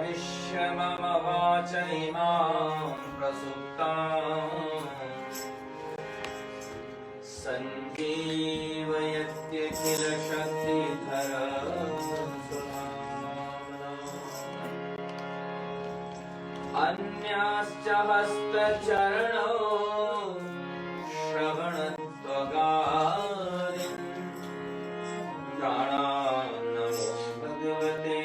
उपदिश्य मम वाच इमां प्रसुप्ताम् सञ्जीवयत्यखिल शक्तिधर अन्याश्च हस्तचरणौ श्रवणत्वगादिन् प्राणान्नमो भगवते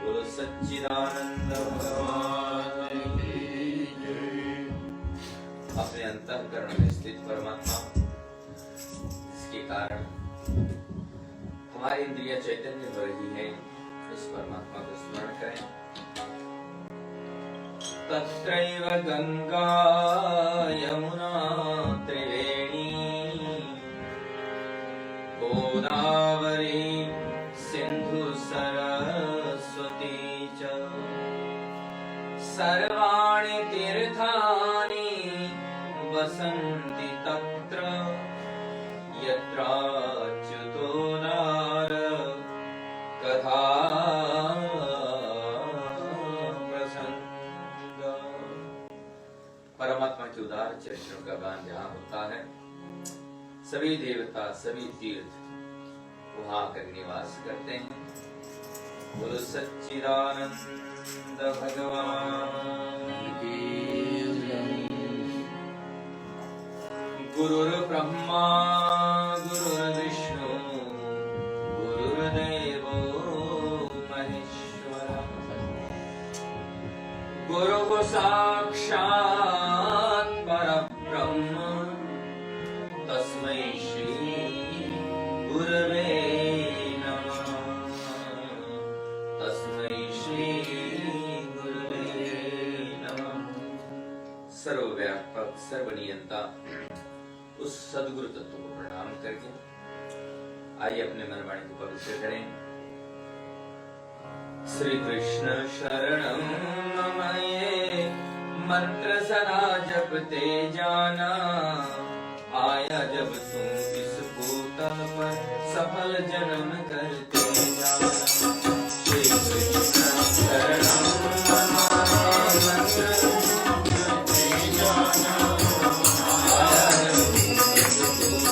बोलो सच्चिदानंद भगवान की जय। अपने अंतःकरण में स्थित परमात्मा जिसके कारण हमारी इंद्रिय चैतन्य बढ़ रही है, इस परमात्मा को स्मरण करें। तत्रैव गंगा यमुना त्रिवेणी गोदावरी सिंधु सरस्वती च सर्वाणि तीर्थानि वसन्ति तत्र यत्राच्युतो नार कथा प्रसंग। परमात्मा के उदार चरित्रों का गान जहाँ होता है, सभी देवता सभी तीर्थ वहां कर निवास करते हैं। बोलो सच्चिदानंद भगवान की जय। गुरुर्ब्रह्मा गुरुर्विष्णु गुरुर्देवो महेश्वरः गुरुः साक्षात् परब्रह्म तस्मै श्री गुरवे नमः। तस्मै श्री गुरवे नमः। सर्वव्यापक सर्वनियंता उस सद्गुरु तत्व को प्रणाम करके आइए अपने मन वाणी को पवित्र करें। श्री कृष्ण शरणं मम ये मंत्र सदा जपते जाना, आया जब तुम इस भूतल पर सफल जन्म करते जाना। श्री कृष्ण शरणं मम मंत्र जपते जाना, आया जब तुम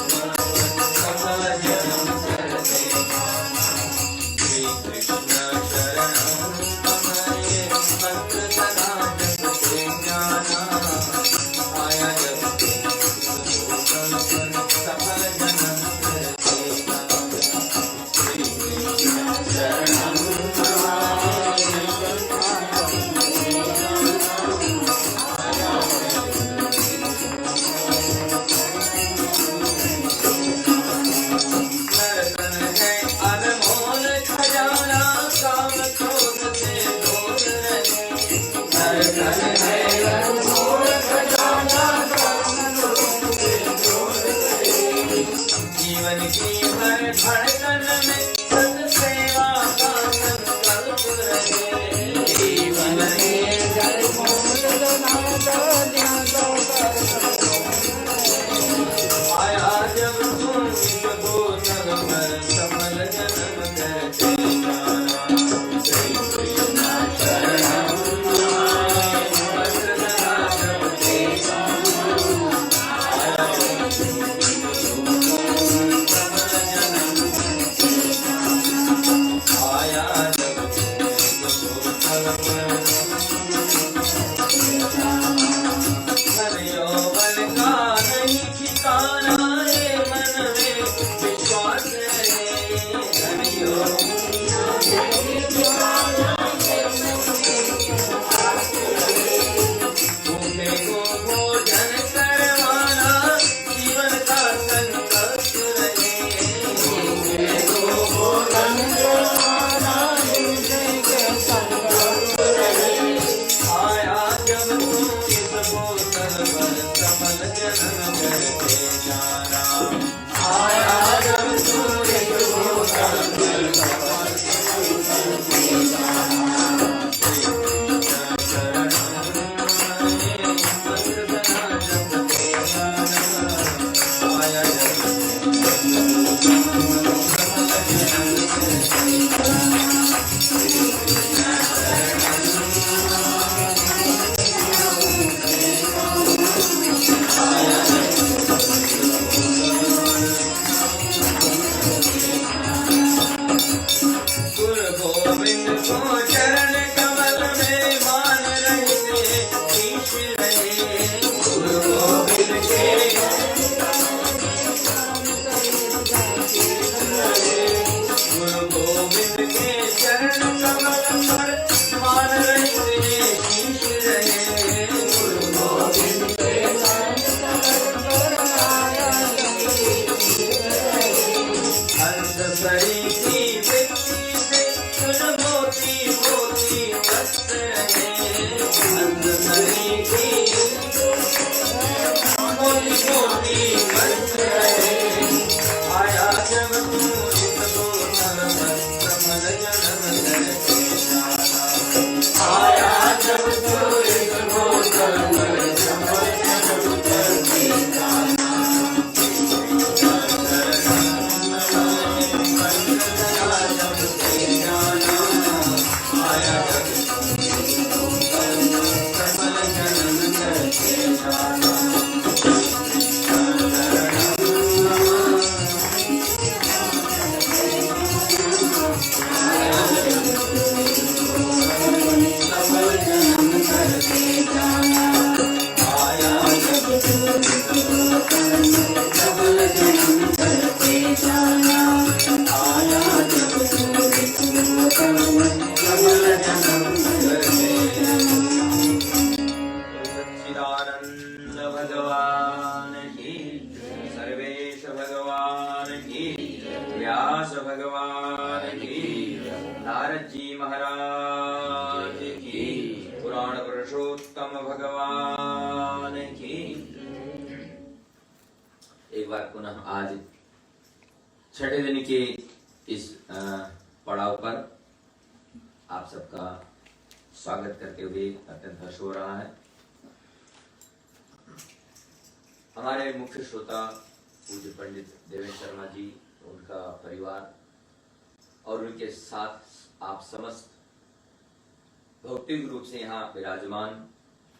सफल जन्म करते जाना। श्री कृष्ण शरणं मम ये मंत्र सदा जपते जाना, आया जब सफल जन्म करते जाना। श्री कृष्ण शरणं नर्तन है अनमोल खजाना, काम क्रोध से दूर रहे। नर्तन है अनमोल खजाना, जीवन की हर धड़कन में सत्सेवा का संकल्प रहे। जीवन की हर आया जब तुम इस भूतल पर सफल जन्म करते जाना। श्री कृष्ण शरणं मंत्र सदा जपते जाना, आया जब आया जब धन यौवन का नहीं ठिकाना, ये मन में विश्वास रहे। धन भूखे को भोजन करवाना, जीवन का संकल्प रहे। भूखे को भोजन करवाना, आया जब तुम इस भूतल पर सफल जन्म करते जाना। आया जब तुम इस भूतल पर सफल जन्म करते जाना। श्री कृष्ण शरणं मंत्र सदा जपते जाना, भगवान की, नारद जी महाराज की, पुराण पुरुषोत्तम भगवान की। एक बार पुनः आज छठे दिन के इस पड़ाव पर आप सबका स्वागत करते हुए अत्यंत हर्ष हो रहा है। हमारे मुख्य श्रोता पूज्य पंडित देवेश शर्मा जी, उनका परिवार और उनके साथ आप समस्त भौतिक रूप से यहाँ विराजमान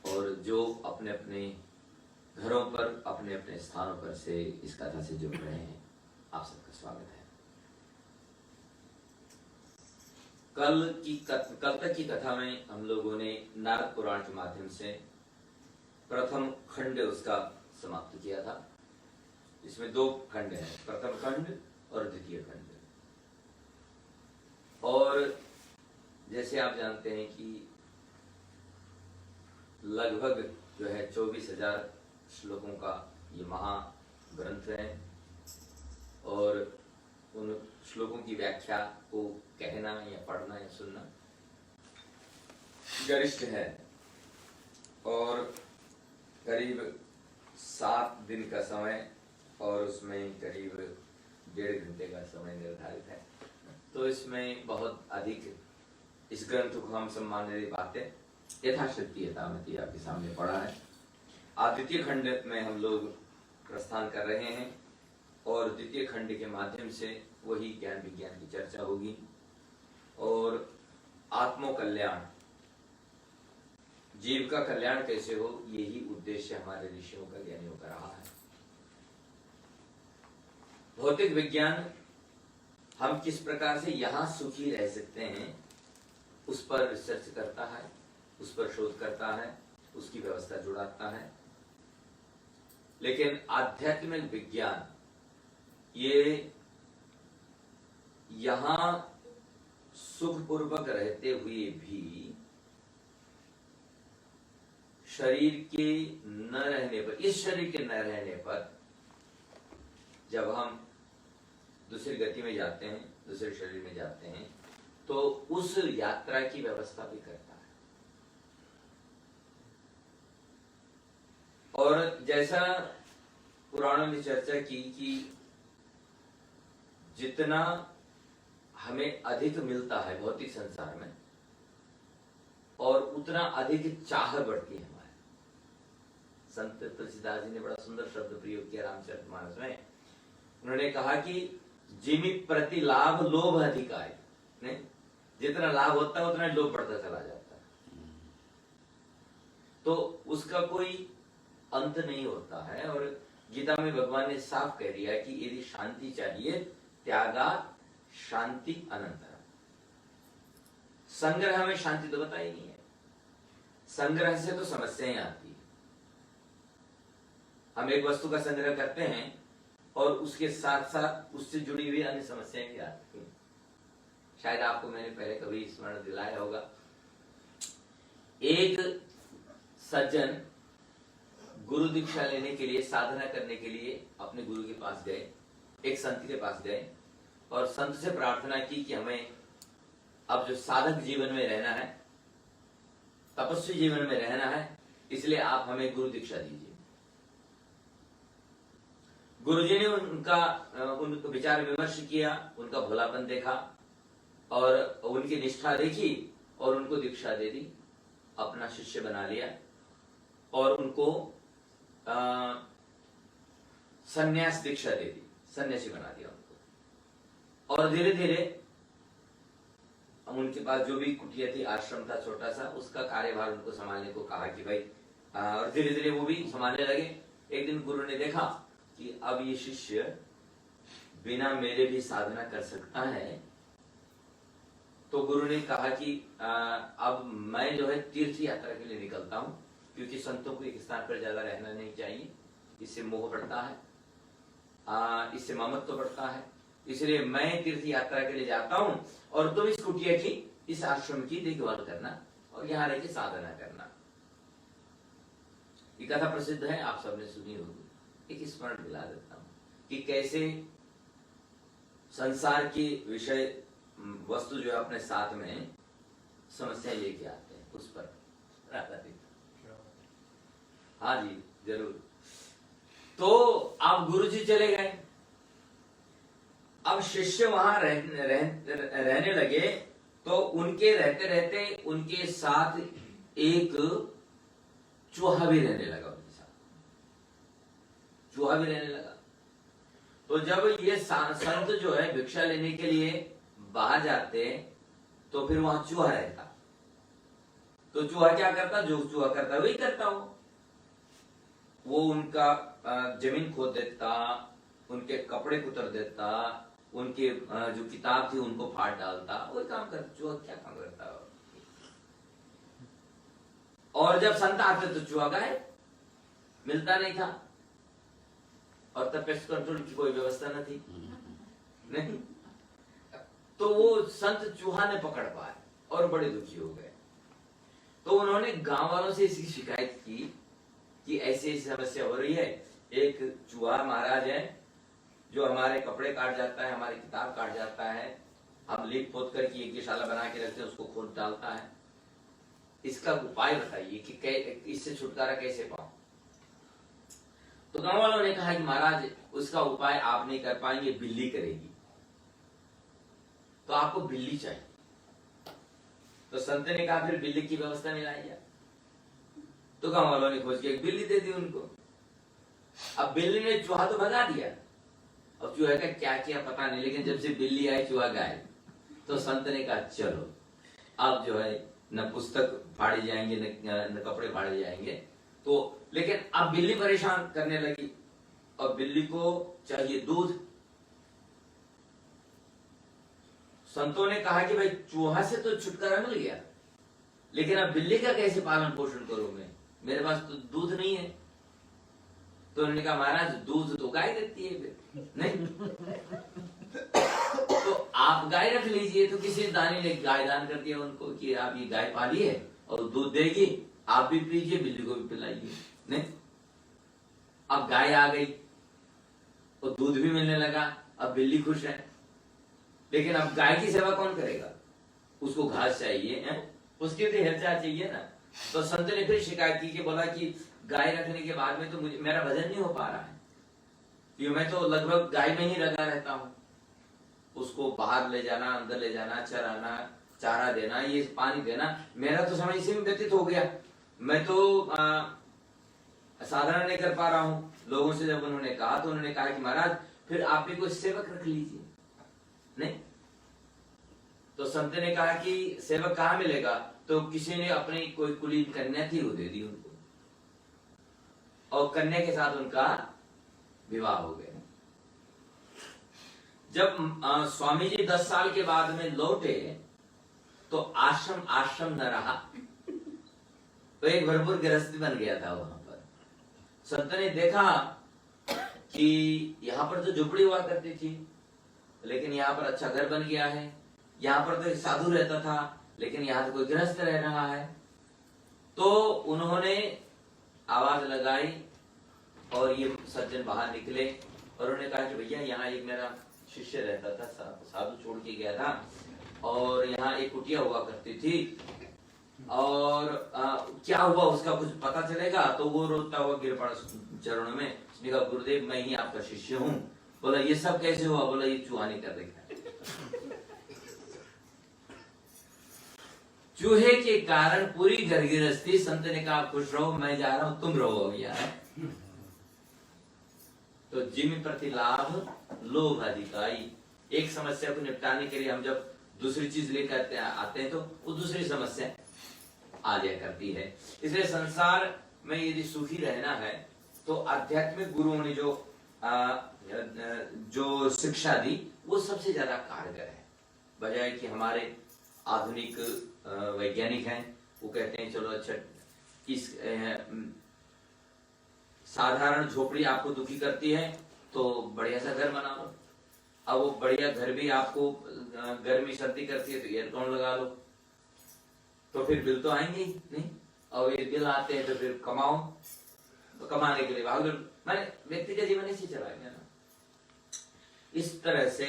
और जो अपने अपने घरों पर अपने अपने स्थानों पर से इस कथा से जुड़ रहे हैं, आप सबका स्वागत है। कल तक की कथा में हम लोगों ने नारद पुराण के माध्यम से प्रथम खंड उसका समाप्त किया था। इसमें दो खंड हैं, प्रथम खंड और द्वितीय खंड। और जैसे आप जानते हैं कि लगभग जो है 24,000 श्लोकों का ये महाग्रंथ है और उन श्लोकों की व्याख्या को कहना या पढ़ना या सुनना गरिष्ठ है। और करीब 7 दिन का समय और उसमें करीब 1.5 घंटे का समय निर्धारित है। तो इसमें बहुत अधिक इस ग्रंथ को हम सम्माननीय बातें यथाशक्ति यथामति आपके सामने पढ़ा है। आज द्वितीय खंड में हम लोग प्रस्थान कर रहे हैं और द्वितीय खंड के माध्यम से वही ज्ञान विज्ञान की चर्चा होगी और आत्मो कल्याण, जीव का कल्याण कैसे हो, यही उद्देश्य हमारे ऋषियों का ज्ञानियों का रहा है। भौतिक विज्ञान हम किस प्रकार से यहाँ सुखी रह सकते हैं उस पर रिसर्च करता है, उस पर शोध करता है, उसकी व्यवस्था जुड़ाता है। लेकिन आध्यात्मिक विज्ञान ये यहाँ सुखपूर्वक रहते हुए भी शरीर के न रहने पर, इस शरीर के न रहने पर जब हम दूसरी गति में जाते हैं, दूसरे शरीर में जाते हैं, तो उस यात्रा की व्यवस्था भी करता है। और जैसा पुराणों ने चर्चा की कि जितना हमें अधिक मिलता है भौतिक संसार में और उतना अधिक चाह बढ़ती है हमारे। संत तुलसीदास जी ने बड़ा सुंदर शब्द प्रयोग किया रामचरितमानस में। उन्होंने कहा कि जिमि प्रति लाभ लोभ अधिकाय, नहीं, जितना लाभ होता है उतना लोभ बढ़ता चला जाता है, तो उसका कोई अंत नहीं होता है। और गीता में भगवान ने साफ कह दिया कि यदि शांति चाहिए त्यागा शांति अनंतरम। संग्रह में शांति तो बता ही नहीं है, संग्रह से तो समस्याएं आती है। हम एक वस्तु का संग्रह करते हैं और उसके साथ साथ उससे जुड़ी हुई अन्य समस्याएं भी आती हैं। शायद आपको मैंने पहले कभी स्मरण दिलाया होगा, एक सज्जन गुरु दीक्षा लेने के लिए, साधना करने के लिए अपने गुरु के पास गए, एक संत के पास गए और संत से प्रार्थना की कि हमें अब जो साधक जीवन में रहना है, तपस्वी जीवन में रहना है, इसलिए आप हमें गुरु दीक्षा दीजिए। गुरुजी ने उनका विचार विमर्श किया, उनका भोलापन देखा और उनकी निष्ठा देखी और उनको दीक्षा दे दी, अपना शिष्य बना लिया और उनको संन्यास दीक्षा दे दी, सन्यासी बना दिया उनको। और धीरे धीरे उनके पास जो भी कुटिया थी, आश्रम था छोटा सा, उसका कार्यभार उनको संभालने को कहा कि भाई, और धीरे धीरे वो भी संभालने लगे। एक दिन गुरु ने देखा कि अब ये शिष्य बिना मेरे भी साधना कर सकता है, तो गुरु ने कहा कि अब मैं जो है तीर्थ यात्रा के लिए निकलता हूँ, क्योंकि संतों को एक स्थान पर ज्यादा रहना नहीं चाहिए, इससे मोह बढ़ता है, इससे ममत्व बढ़ता है। इसलिए मैं तीर्थ यात्रा के लिए जाता हूँ और तुम इस कुटिया की, इस आश्रम की देखभाल करना और यहाँ रह के साधना करना। ये कथा प्रसिद्ध है, आप सबने सुनी होगी। एक स्मरण दिला देता हूँ कि कैसे संसार की विषय वस्तु जो है अपने साथ में समस्या लेके आते हैं उस पर आधारित। हाँ जी जरूर। तो अब गुरु जी चले गए, अब शिष्य वहां रहने लगे, तो उनके रहते रहते उनके साथ एक चूहा भी रहने लगा, उनके साथ चूहा भी रहने लगा। तो जब ये संत जो है भिक्षा लेने के लिए बाहर जाते तो फिर वहां चूहा रहता। तो चूहा क्या करता, जो चूहा करता वही करता वो उनका जमीन खोद देता, उनके कपड़े कुतर देता, उनके जो किताब थी उनको फाड़ डालता, वही काम करता। चूहा क्या काम करता। और जब संत आते तो चूहा गायब, मिलता नहीं था। और तब पेस्ट कंट्रोल की कोई व्यवस्था न थी, नहीं। तो वो संत चूहा ने पकड़ पाए और बड़े दुखी हो गए। तो उन्होंने गांव वालों से इसकी शिकायत की कि ऐसी ऐसी समस्या हो रही है, एक चूहा महाराज है जो हमारे कपड़े काट जाता है, हमारी किताब काट जाता है, हम लीप पोत कर की यज्ञशाला बना के रखते हैं, उसको खोद डालता है। इसका उपाय बताइए कि इससे छुटकारा कैसे पाऊं। तो गांव वालों ने कहा कि महाराज उसका उपाय आप नहीं कर पाएंगे, बिल्ली करेगी, तो आपको बिल्ली चाहिए। तो संत ने कहा फिर बिल्ली की व्यवस्था में लाई जाए। तो गांव वालों ने खोज के एक बिल्ली दे दी उनको। अब बिल्ली ने चूहा तो भगा दिया, अब चूहे का क्या किया पता नहीं, लेकिन जब से बिल्ली आई चूहा गायब। तो संत ने कहा चलो अब जो है न पुस्तक फाड़े जाएंगे न कपड़े फाड़े जाएंगे। तो लेकिन अब बिल्ली परेशान करने लगी, और बिल्ली को चाहिए दूध। संतों ने कहा कि भाई चूहा से तो छुटकारा मिल गया, लेकिन अब बिल्ली का कैसे पालन पोषण करूं मैं, मेरे पास तो दूध नहीं है। तो उन्होंने कहा महाराज दूध तो गाय देती है, फिर नहीं तो आप गाय रख लीजिए। तो किसी दानी ने गाय दान कर दिया उनको कि आप ये गाय पालिए और दूध देगी, आप भी पीजिए, बिल्ली को भी पिलाइए। नहीं, अब गाय आ गई और दूध भी मिलने लगा, अब बिल्ली खुश है। लेकिन अब गाय की सेवा कौन करेगा, उसको घास चाहिए है? उसके लिए हेरचा चाहिए ना। तो संत ने फिर शिकायत की कि बोला कि गाय रखने के बाद में तो मुझे मेरा भजन नहीं हो पा रहा है, क्योंकि मैं तो लगभग गाय में ही लगा रहता हूँ। उसको बाहर ले जाना, अंदर ले जाना, चराना, चारा देना, ये पानी देना, मेरा तो समय इसी में व्यतीत हो गया। मैं तो साधना नहीं कर पा रहा हूँ। लोगों से जब उन्होंने कहा तो उन्होंने कहा कि महाराज फिर आप भी कोई सेवक रख लीजिए। नहीं, तो संत ने कहा कि सेवक कहाँ मिलेगा। तो किसी ने अपनी कोई कुलीन कन्या थी वो दे दी उनको, और कन्या के साथ उनका विवाह हो गया। जब स्वामी जी 10 साल के बाद में लौटे तो आश्रम न रहा, तो एक भरपूर गृहस्थी बन गया था वहां पर। संत ने देखा कि यहाँ पर तो झुपड़ी हुआ करती थी, लेकिन यहाँ पर अच्छा घर बन गया है। यहाँ पर तो एक साधु रहता था, लेकिन यहाँ तो कोई गृहस्थ रह रहा है। तो उन्होंने आवाज लगाई और ये सज्जन बाहर निकले और उन्होंने कहा कि भैया यहाँ एक मेरा शिष्य रहता था, साधु छोड़ के गया था, और यहाँ एक कुटिया हुआ करती थी, और क्या हुआ उसका कुछ पता चलेगा। तो वो रोता हुआ गिर पड़ा चरणों में। उसने कहा गुरुदेव मैं ही आपका शिष्य हूँ। बोला ये सब कैसे हुआ। बोला ये चूहा नहीं कर देखा। चूहे के कारण पूरी घर गृहस्थी। संत ने कहा खुश रहो, मैं जा रहा हूं, तुम रहो यार। तो जिम्मे प्रति लाभ लोभ अधिकाई। एक समस्या को निपटाने के लिए हम जब दूसरी चीज लेकर आते हैं तो वो दूसरी समस्या आ जाया करती है। इसलिए संसार में यदि सुखी रहना है तो आध्यात्मिक गुरुओं ने जो शिक्षा दी वो सबसे ज्यादा कारगर है, बजाय कि हमारे आधुनिक वैज्ञानिक हैं वो कहते हैं चलो अच्छा इस साधारण झोपड़ी आपको दुखी करती है तो बढ़िया सा घर बना लो। अब वो बढ़िया घर भी आपको गर्मी सर्दी करती है तो एयरकॉन लगा लो, तो फिर बिल तो आएंगे ही नहीं। और ये बिल आते हैं तो फिर कमाओ, तो कमाने के लिए भाग। मैंने व्यक्ति का जीवन इसी चला गया ना। इस तरह से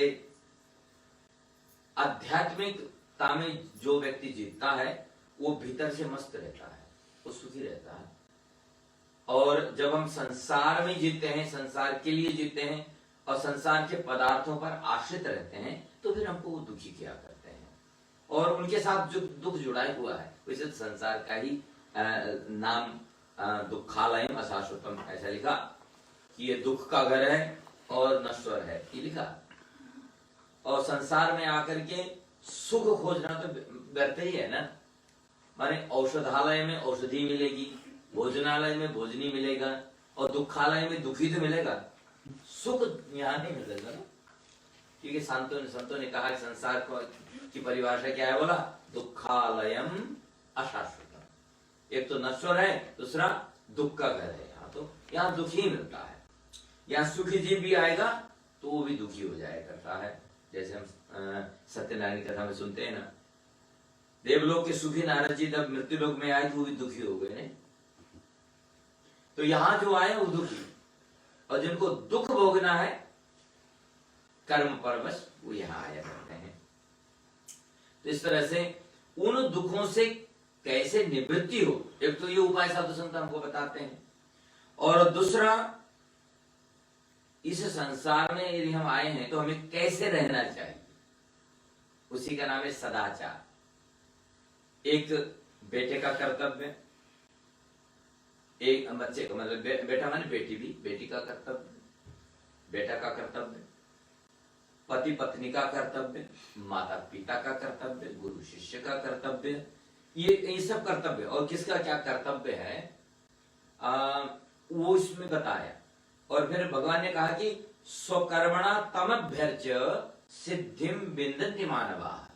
आध्यात्मिकता में जो व्यक्ति जीतता है वो भीतर से मस्त रहता है, वो सुखी रहता है। और जब हम संसार में जीते हैं, संसार के लिए जीते हैं और संसार के पदार्थों पर आश्रित रहते हैं, तो फिर हमको वो दुखी किया करते हैं और उनके साथ जो दुख जुड़ा हुआ है, वैसे संसार का ही नाम दुखालयम अशाश्वतम ऐसा लिखा कि ये दुख का घर है और नश्वर है, ये लिखा। और संसार में आकर के सुख खोजना तो व्यर्थ ही है ना। माने औषधालय में औषधि मिलेगी, भोजनालय में भोजनी मिलेगा और दुखालय में दुखी तो मिलेगा, सुख यहाँ नहीं मिलेगा ना। क्योंकि संतों ने कहा कि संसार की परिभाषा क्या है, बोला दुखालयम अशाश्वतम। एक तो नश्वर है, दूसरा दुख का घर है। यहाँ दुख ही मिलता है। यहाँ सुखी जीव भी आएगा तो वो भी दुखी हो जाया करता है। जैसे हम सत्यनारायण कथा में सुनते हैं ना, देवलोक के सुखी नारद जी जब मृत्यु लोक में आए तो वो भी दुखी हो गए नहीं। तो यहाँ जो आए वो दुखी, और जिनको दुख भोगना है कर्म परवश वो यहाँ आया करते हैं। तो इस तरह से उन दुखों से कैसे निवृत्ति हो, एक तो ये उपाय साधु संत हमको बताते हैं, और दूसरा इस संसार में यदि हम आए हैं तो हमें कैसे रहना चाहिए, उसी का नाम है सदाचार। एक बेटे का कर्तव्य, एक बच्चे का मतलब बेटा माने बेटी भी, बेटी का कर्तव्य, बेटा का कर्तव्य, पति पत्नी का कर्तव्य, माता पिता का कर्तव्य, गुरु शिष्य का कर्तव्य, ये सब कर्तव्य। और किसका क्या कर्तव्य है वो इसमें बताया। और फिर भगवान ने कहा कि स्वकर्मणा तमभ्यर्च सिद्धिम विन्दन्ति मानवा।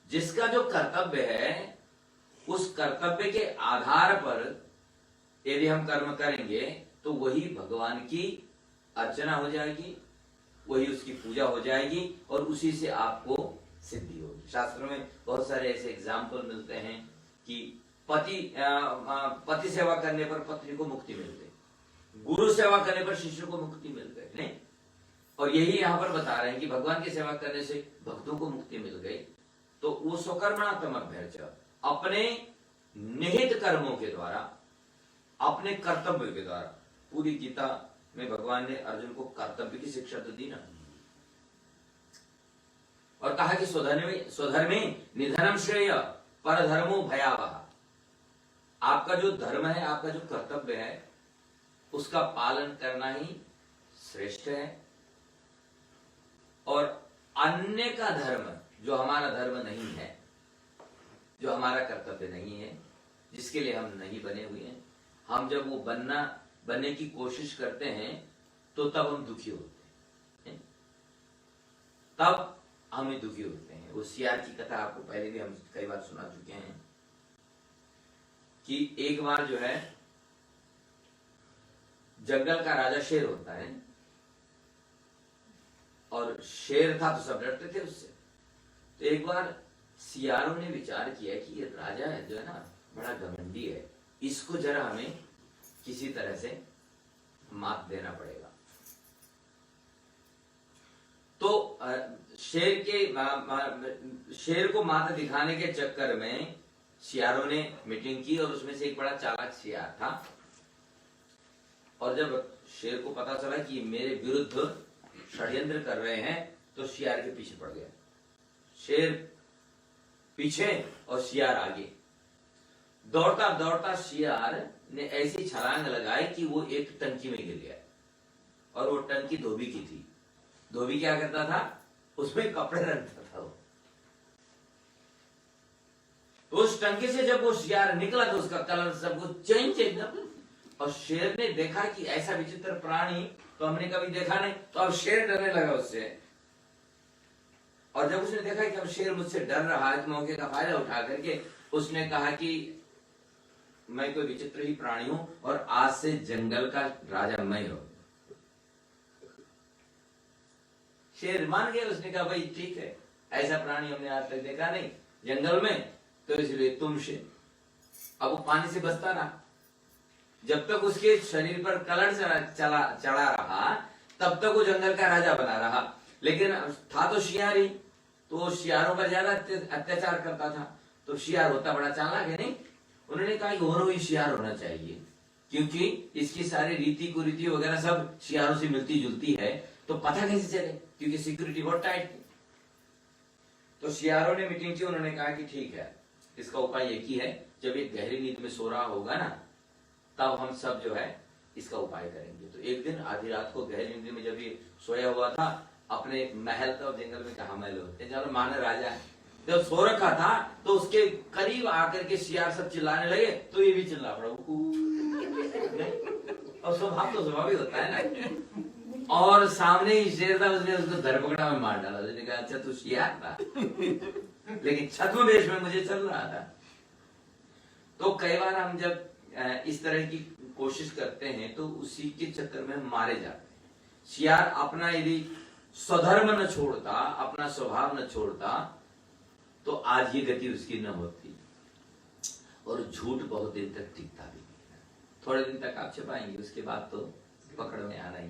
जिसका जो कर्तव्य है उस कर्तव्य के आधार पर यदि हम कर्म करेंगे तो वही भगवान की अर्चना हो जाएगी, वही उसकी पूजा हो जाएगी और उसी से आपको सिद्धि होगी। शास्त्रों में बहुत सारे ऐसे एग्जाम्पल मिलते हैं कि पति सेवा करने पर पत्नी को मुक्ति मिल गई, गुरु सेवा करने पर शिष्य को मुक्ति मिल गई नहीं। और यही यहाँ पर बता रहे हैं कि भगवान की सेवा करने से भक्तों को मुक्ति मिल गई। तो वो स्वकर्मणात्म अभ्यर्च, अपने निहित कर्मों के द्वारा, अपने कर्तव्य के द्वारा। पूरी गीता में भगवान ने अर्जुन को कर्तव्य की शिक्षा तो दी ना, और कहा कि स्वधर्मे निधनम श्रेय परधर्मो भयावह। आपका जो धर्म है, आपका जो कर्तव्य है, उसका पालन करना ही श्रेष्ठ है। और अन्य का धर्म, जो हमारा धर्म नहीं है, जो हमारा कर्तव्य नहीं है, जिसके लिए हम नहीं बने हुए हैं, हम जब वो बनने की कोशिश करते हैं तो तब हम दुखी होते हैं, तब हमें दुखी होते हैं। वो सियार की कथा आपको पहले भी हम कई बार सुना चुके हैं कि एक बार जो है जंगल का राजा शेर होता है, और शेर था तो सब डरते थे उससे। तो एक बार सियारों ने विचार किया कि ये राजा है जो है ना, बड़ा घमंडी है, इसको जरा हमें किसी तरह से मात देना पड़ेगा। तो शेर को मात दिखाने के चक्कर में सियारों ने मीटिंग की, और उसमें से एक बड़ा चालाक सियार था। और जब शेर को पता चला कि मेरे विरुद्ध षड्यंत्र कर रहे हैं, तो सियार के पीछे पड़ गया। शेर पीछे और सियार आगे। दौड़ता दौड़ता सियार ने ऐसी छलांग लगाई कि वो एक टंकी में गिर गया, और वो टंकी धोबी की थी। धोबी क्या करता था, उसमें कपड़े रखता था वो। तो उस टंकी से जब वो सियार निकला तो उसका कलर सब कुछ चेंज एकदम। और शेर ने देखा कि ऐसा विचित्र प्राणी तो हमने कभी देखा नहीं, तो अब शेर डरने लगा उससे। और जब उसने देखा कि अब शेर मुझसे डर रहा है, तो मौके का फायदा उठा करके उसने कहा कि मैं कोई विचित्र ही प्राणी हूं और आज से जंगल का राजा मैं हूं। शेर मान गया, उसने कहा भाई ठीक है, ऐसा प्राणी हमने आज तक देखा नहीं जंगल में, तो इसलिए तुम शेर। अब वो पानी से बचता रहा, जब तक उसके शरीर पर कलर चढ़ा रहा तब तक वो जंगल का राजा बना रहा। लेकिन था तो शियारी, तो शियारों पर ज्यादा अत्याचार करता था। तो शियार होता बड़ा चालाक है नहीं, उन्होंने कहा कि और ही शियार होना चाहिए, क्योंकि इसकी सारी रीति कुरीति वगैरह सब शियारों से मिलती जुलती है, तो पता कैसे चले, क्योंकि सिक्योरिटी बहुत टाइट थी। तो शियारों ने मीटिंग की, उन्होंने कहा कि ठीक है, इसका उपाय एक ही है, जब एक गहरी नींद में सो रहा होगा ना, तब हम सब जो है इसका उपाय करेंगे। तो एक दिन आधी रात को गहरी नींद में जब ये सोया हुआ था, अपने महल था जंगल में, कहा महल होते हैं, चलो माने राजा है, जब सो रखा था तो उसके करीब आकर के शियार सब चिल्लाने लगे, तो ये भी चिल्ला पड़ा। और स्वभाव तो स्वभाव ही होता है ना, और सामने ही शेर था, उसने उसको धरपकड़ा में मार डाला। उसने कहा अच्छा तू शियार था, लेकिन छद्मवेश में मुझे चल रहा था। तो कई बार हम जब इस तरह की कोशिश करते हैं तो उसी के चक्कर में हम मारे जाते हैं। शियार अपना यदि स्वधर्म न छोड़ता, अपना स्वभाव न छोड़ता, तो आज ये गति उसकी न होती। और झूठ बहुत दिन तक टिकता भी नहीं, थोड़े दिन तक आप छिपाएंगे, उसके बाद तो पकड़ में आना ही।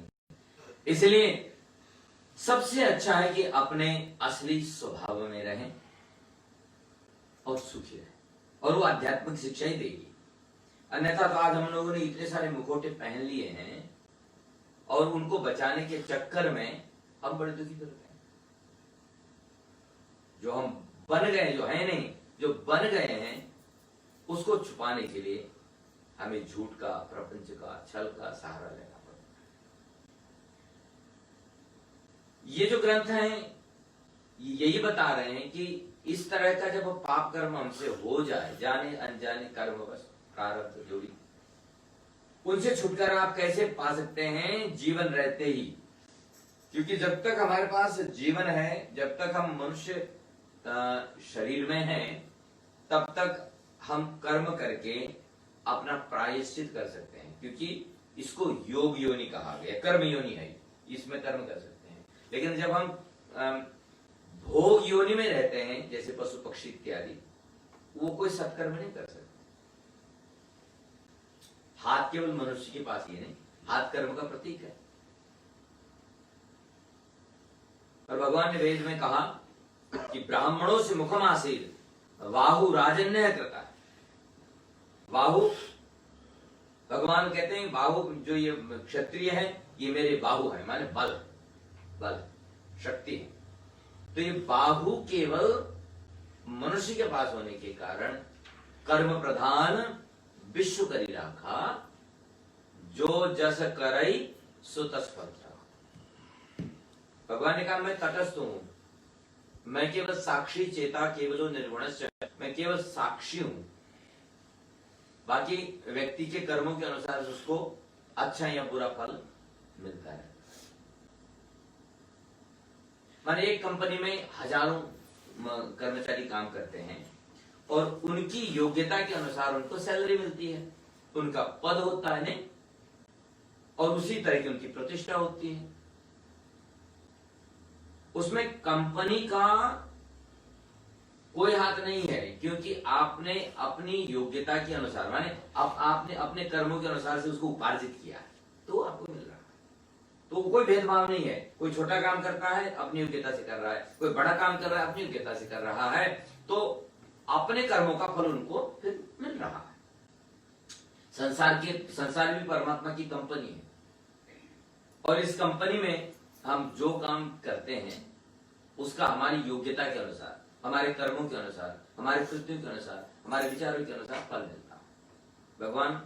इसलिए सबसे अच्छा है कि अपने असली स्वभाव में रहें और सुखी रहें, और वो आध्यात्मिक शिक्षा ही देगी। अन्यथा तो आज हम लोगों ने इतने सारे मुखौटे पहन लिए हैं और उनको बचाने के चक्कर में हम बड़े दुखी कर गए। जो हम बन गए, जो है नहीं, जो बन गए हैं, उसको छुपाने के लिए हमें झूठ का, प्रपंच का, छल का सहारा लेना पड़ता है। ये जो ग्रंथ हैं यही बता रहे हैं कि इस तरह का जब पाप कर्म हमसे हो जाए, जाने अनजाने कर्म बस प्रारब्ध जोड़ी, उनसे छुटकारा आप कैसे पा सकते हैं? जीवन रहते ही। क्योंकि जब तक हमारे पास जीवन है, जब तक हम मनुष्य शरीर में हैं, तब तक हम कर्म करके अपना प्रायश्चित कर सकते हैं। क्योंकि इसको योग योनि कहा गया, कर्म योनि है, इसमें कर्म कर सकते हैं। लेकिन जब हम भोग योनि में रहते हैं, जैसे पशु पक्षी इत्यादि, वो कोई सत्कर्म नहीं कर सकते। हाथ केवल मनुष्य के पास ही नहीं, हाथ कर्म का प्रतीक है। और भगवान ने वेद में कहा कि ब्राह्मणों से मुखम आसीर वाहु राजन्य करता है। बाहु, भगवान कहते हैं बाहु, जो ये क्षत्रिय है ये मेरे बाहु है, माने बल, बल शक्ति है। तो ये बाहु केवल मनुष्य के पास होने के कारण कर्म प्रधान विश्व करी राखा, जो जस करई सो तस फल। भगवान ने कहा मैं तटस्थ हूं, मैं केवल साक्षी चेता केवलो निर्गुणस्य, मैं केवल साक्षी हूं। बाकी व्यक्ति के कर्मों के अनुसार उसको अच्छा या बुरा फल मिलता है। माने एक कंपनी में हजारों कर्मचारी काम करते हैं और उनकी योग्यता के अनुसार उनको सैलरी मिलती है, उनका पद होता है नहीं, और उसी तरह की उनकी प्रतिष्ठा होती है। उसमें कंपनी का कोई हाथ नहीं है, क्योंकि आपने अपनी योग्यता के अनुसार, माने आपने अपने कर्मों के अनुसार से उसको उपार्जित किया, तो आपको मिल रहा है। तो कोई भेदभाव नहीं है। कोई छोटा काम करता है अपनी योग्यता से कर रहा है, कोई बड़ा काम कर रहा है अपनी योग्यता से कर रहा है, तो अपने कर्मों का फल उनको फिर मिल रहा है। संसार भी परमात्मा की कंपनी है, और इस कंपनी में हम जो काम करते हैं उसका हमारी योग्यता के अनुसार, हमारे कर्मों के अनुसार, हमारे कृत्यों के अनुसार, हमारे विचारों के अनुसार फल मिलता है। भगवान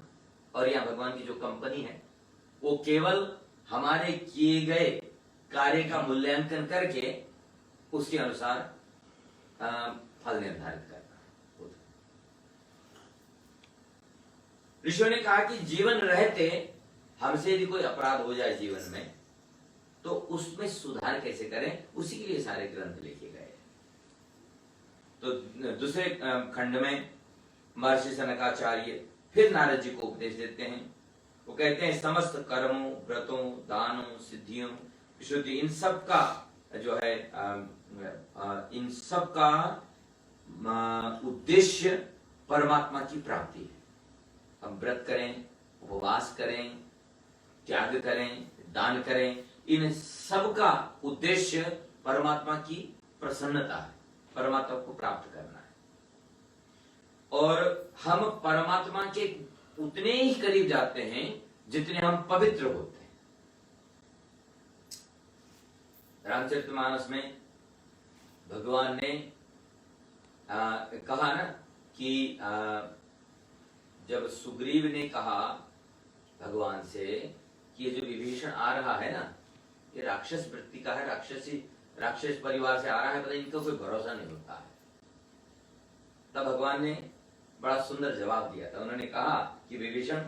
और यहाँ भगवान की जो कंपनी है वो केवल हमारे किए गए कार्य का मूल्यांकन करके उसके अनुसार फल निर्धारित करता है। ऋषियों ने कहा कि जीवन रहते हमसे यदि कोई अपराध हो जाए जीवन में, तो उसमें सुधार कैसे करें, उसी के लिए सारे ग्रंथ लिखे गए। तो दूसरे खंड में महर्षि सनकाचार्य फिर नारद जी को उपदेश देते हैं। वो कहते हैं समस्त कर्मों, व्रतों, दानों, सिद्धियों, विशुद्धि, इन सब का जो है इन सब का उद्देश्य परमात्मा की प्राप्ति है। हम व्रत करें, उपवास करें, त्याग करें, दान करें, इन सब का उद्देश्य परमात्मा की प्रसन्नता है, परमात्मा को प्राप्त करना है। और हम परमात्मा के उतने ही करीब जाते हैं जितने हम पवित्र होते हैं। रामचरितमानस में भगवान ने कहा ना कि जब सुग्रीव ने कहा भगवान से कि ये जो विभीषण आ रहा है ना, ये राक्षस वृत्ति का है, राक्षस परिवार से आ रहा है, पता इनका कोई भरोसा नहीं होता है। तब भगवान ने बड़ा सुंदर जवाब दिया था। उन्होंने कहा कि विभीषण,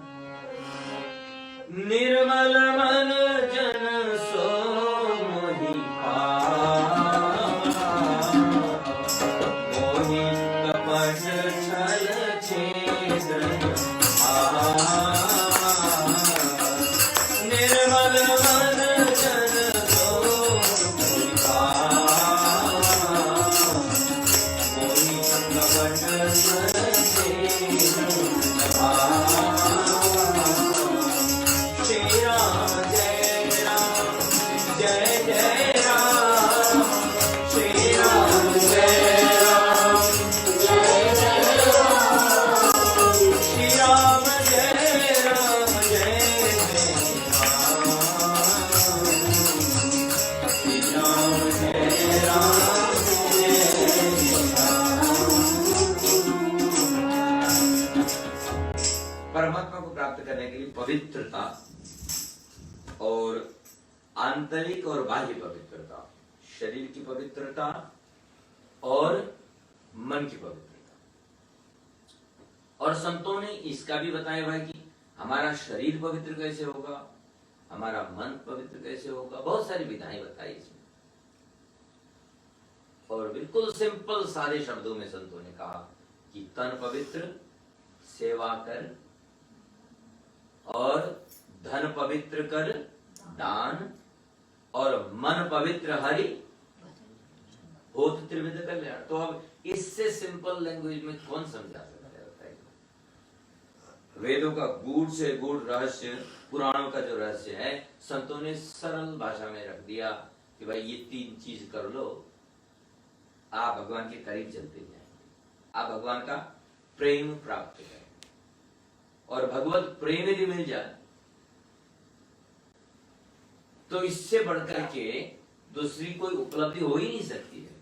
निर्मल मन जन सो मोहि मोहि कपट छल छेद निर्मल मन जन सो मोहि कपट छल परमात्मा को प्राप्त करने के लिए पवित्रता और आंतरिक और बाह्य पवित्रता, शरीर की पवित्रता और मन की पवित्रता। और संतों ने इसका भी बताया हुआ है कि हमारा शरीर पवित्र कैसे होगा, हमारा मन पवित्र कैसे होगा, बहुत सारी विधाएं बताई इसमें। और बिल्कुल सिंपल सारे शब्दों में संतों ने कहा कि तन पवित्र सेवा कर, और धन पवित्र कर दान, और मन पवित्र हरि होत त्रिविध कल्याण। तो अब इससे सिंपल लैंग्वेज में कौन समझा सकता है बताइए। वेदों का गूढ़ से गूढ़ रहस्य, पुराणों का जो रहस्य है, संतों ने सरल भाषा में रख दिया कि भाई ये 3 चीज कर लो, आप भगवान के करीब चलते जाएंगे, आप भगवान का प्रेम प्राप्त करें। और भगवत प्रेम यदि मिल जाए तो इससे बढ़कर के दूसरी कोई उपलब्धि हो ही नहीं सकती है।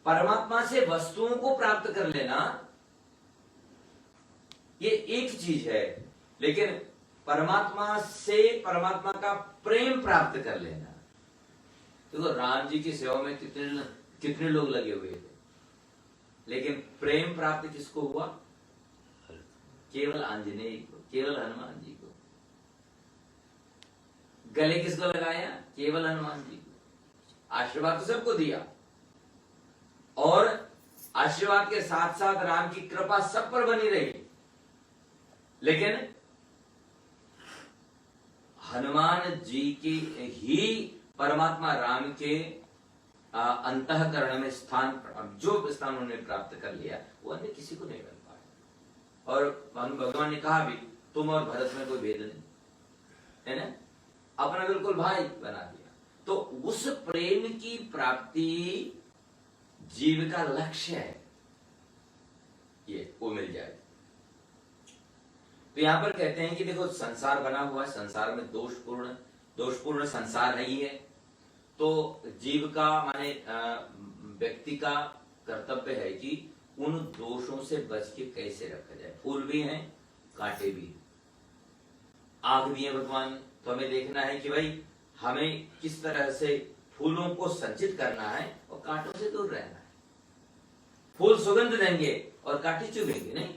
परमात्मा से वस्तुओं को प्राप्त कर लेना ये एक चीज है, लेकिन परमात्मा से परमात्मा का प्रेम प्राप्त कर लेना। देखो राम जी की सेवा में कितने लोग लगे हुए थे, लेकिन प्रेम प्राप्त किसको हुआ? केवल आंजनेय को, केवल हनुमान जी को। गले किसको लगाया? केवल हनुमान जी को। आशीर्वाद तो सबको दिया, और आशीर्वाद के साथ साथ राम की कृपा सब पर बनी रही, लेकिन हनुमान जी की ही परमात्मा राम के अंतःकरण में स्थान, जो स्थान उन्होंने प्राप्त कर लिया, वो अन्य किसी को नहीं मिल पाया। और भगवान ने कहा भी, तुम और भरत में कोई भेद नहीं है ना, अपना बिल्कुल भाई बना दिया। तो उस प्रेम की प्राप्ति जीव का लक्ष्य है, ये वो मिल जाए। तो यहां पर कहते हैं कि देखो संसार बना हुआ है, संसार में दोषपूर्ण संसार नहीं है, तो जीव का माने व्यक्ति का कर्तव्य है कि उन दोषों से बच के कैसे रखा जाए। फूल भी हैं, कांटे भी, आंख भी है भगवान, तो हमें देखना है कि भाई हमें किस तरह से फूलों को संचित करना है और कांटों से दूर रहना है। फूल सुगंध देंगे और कांटे चुभेंगे नहीं,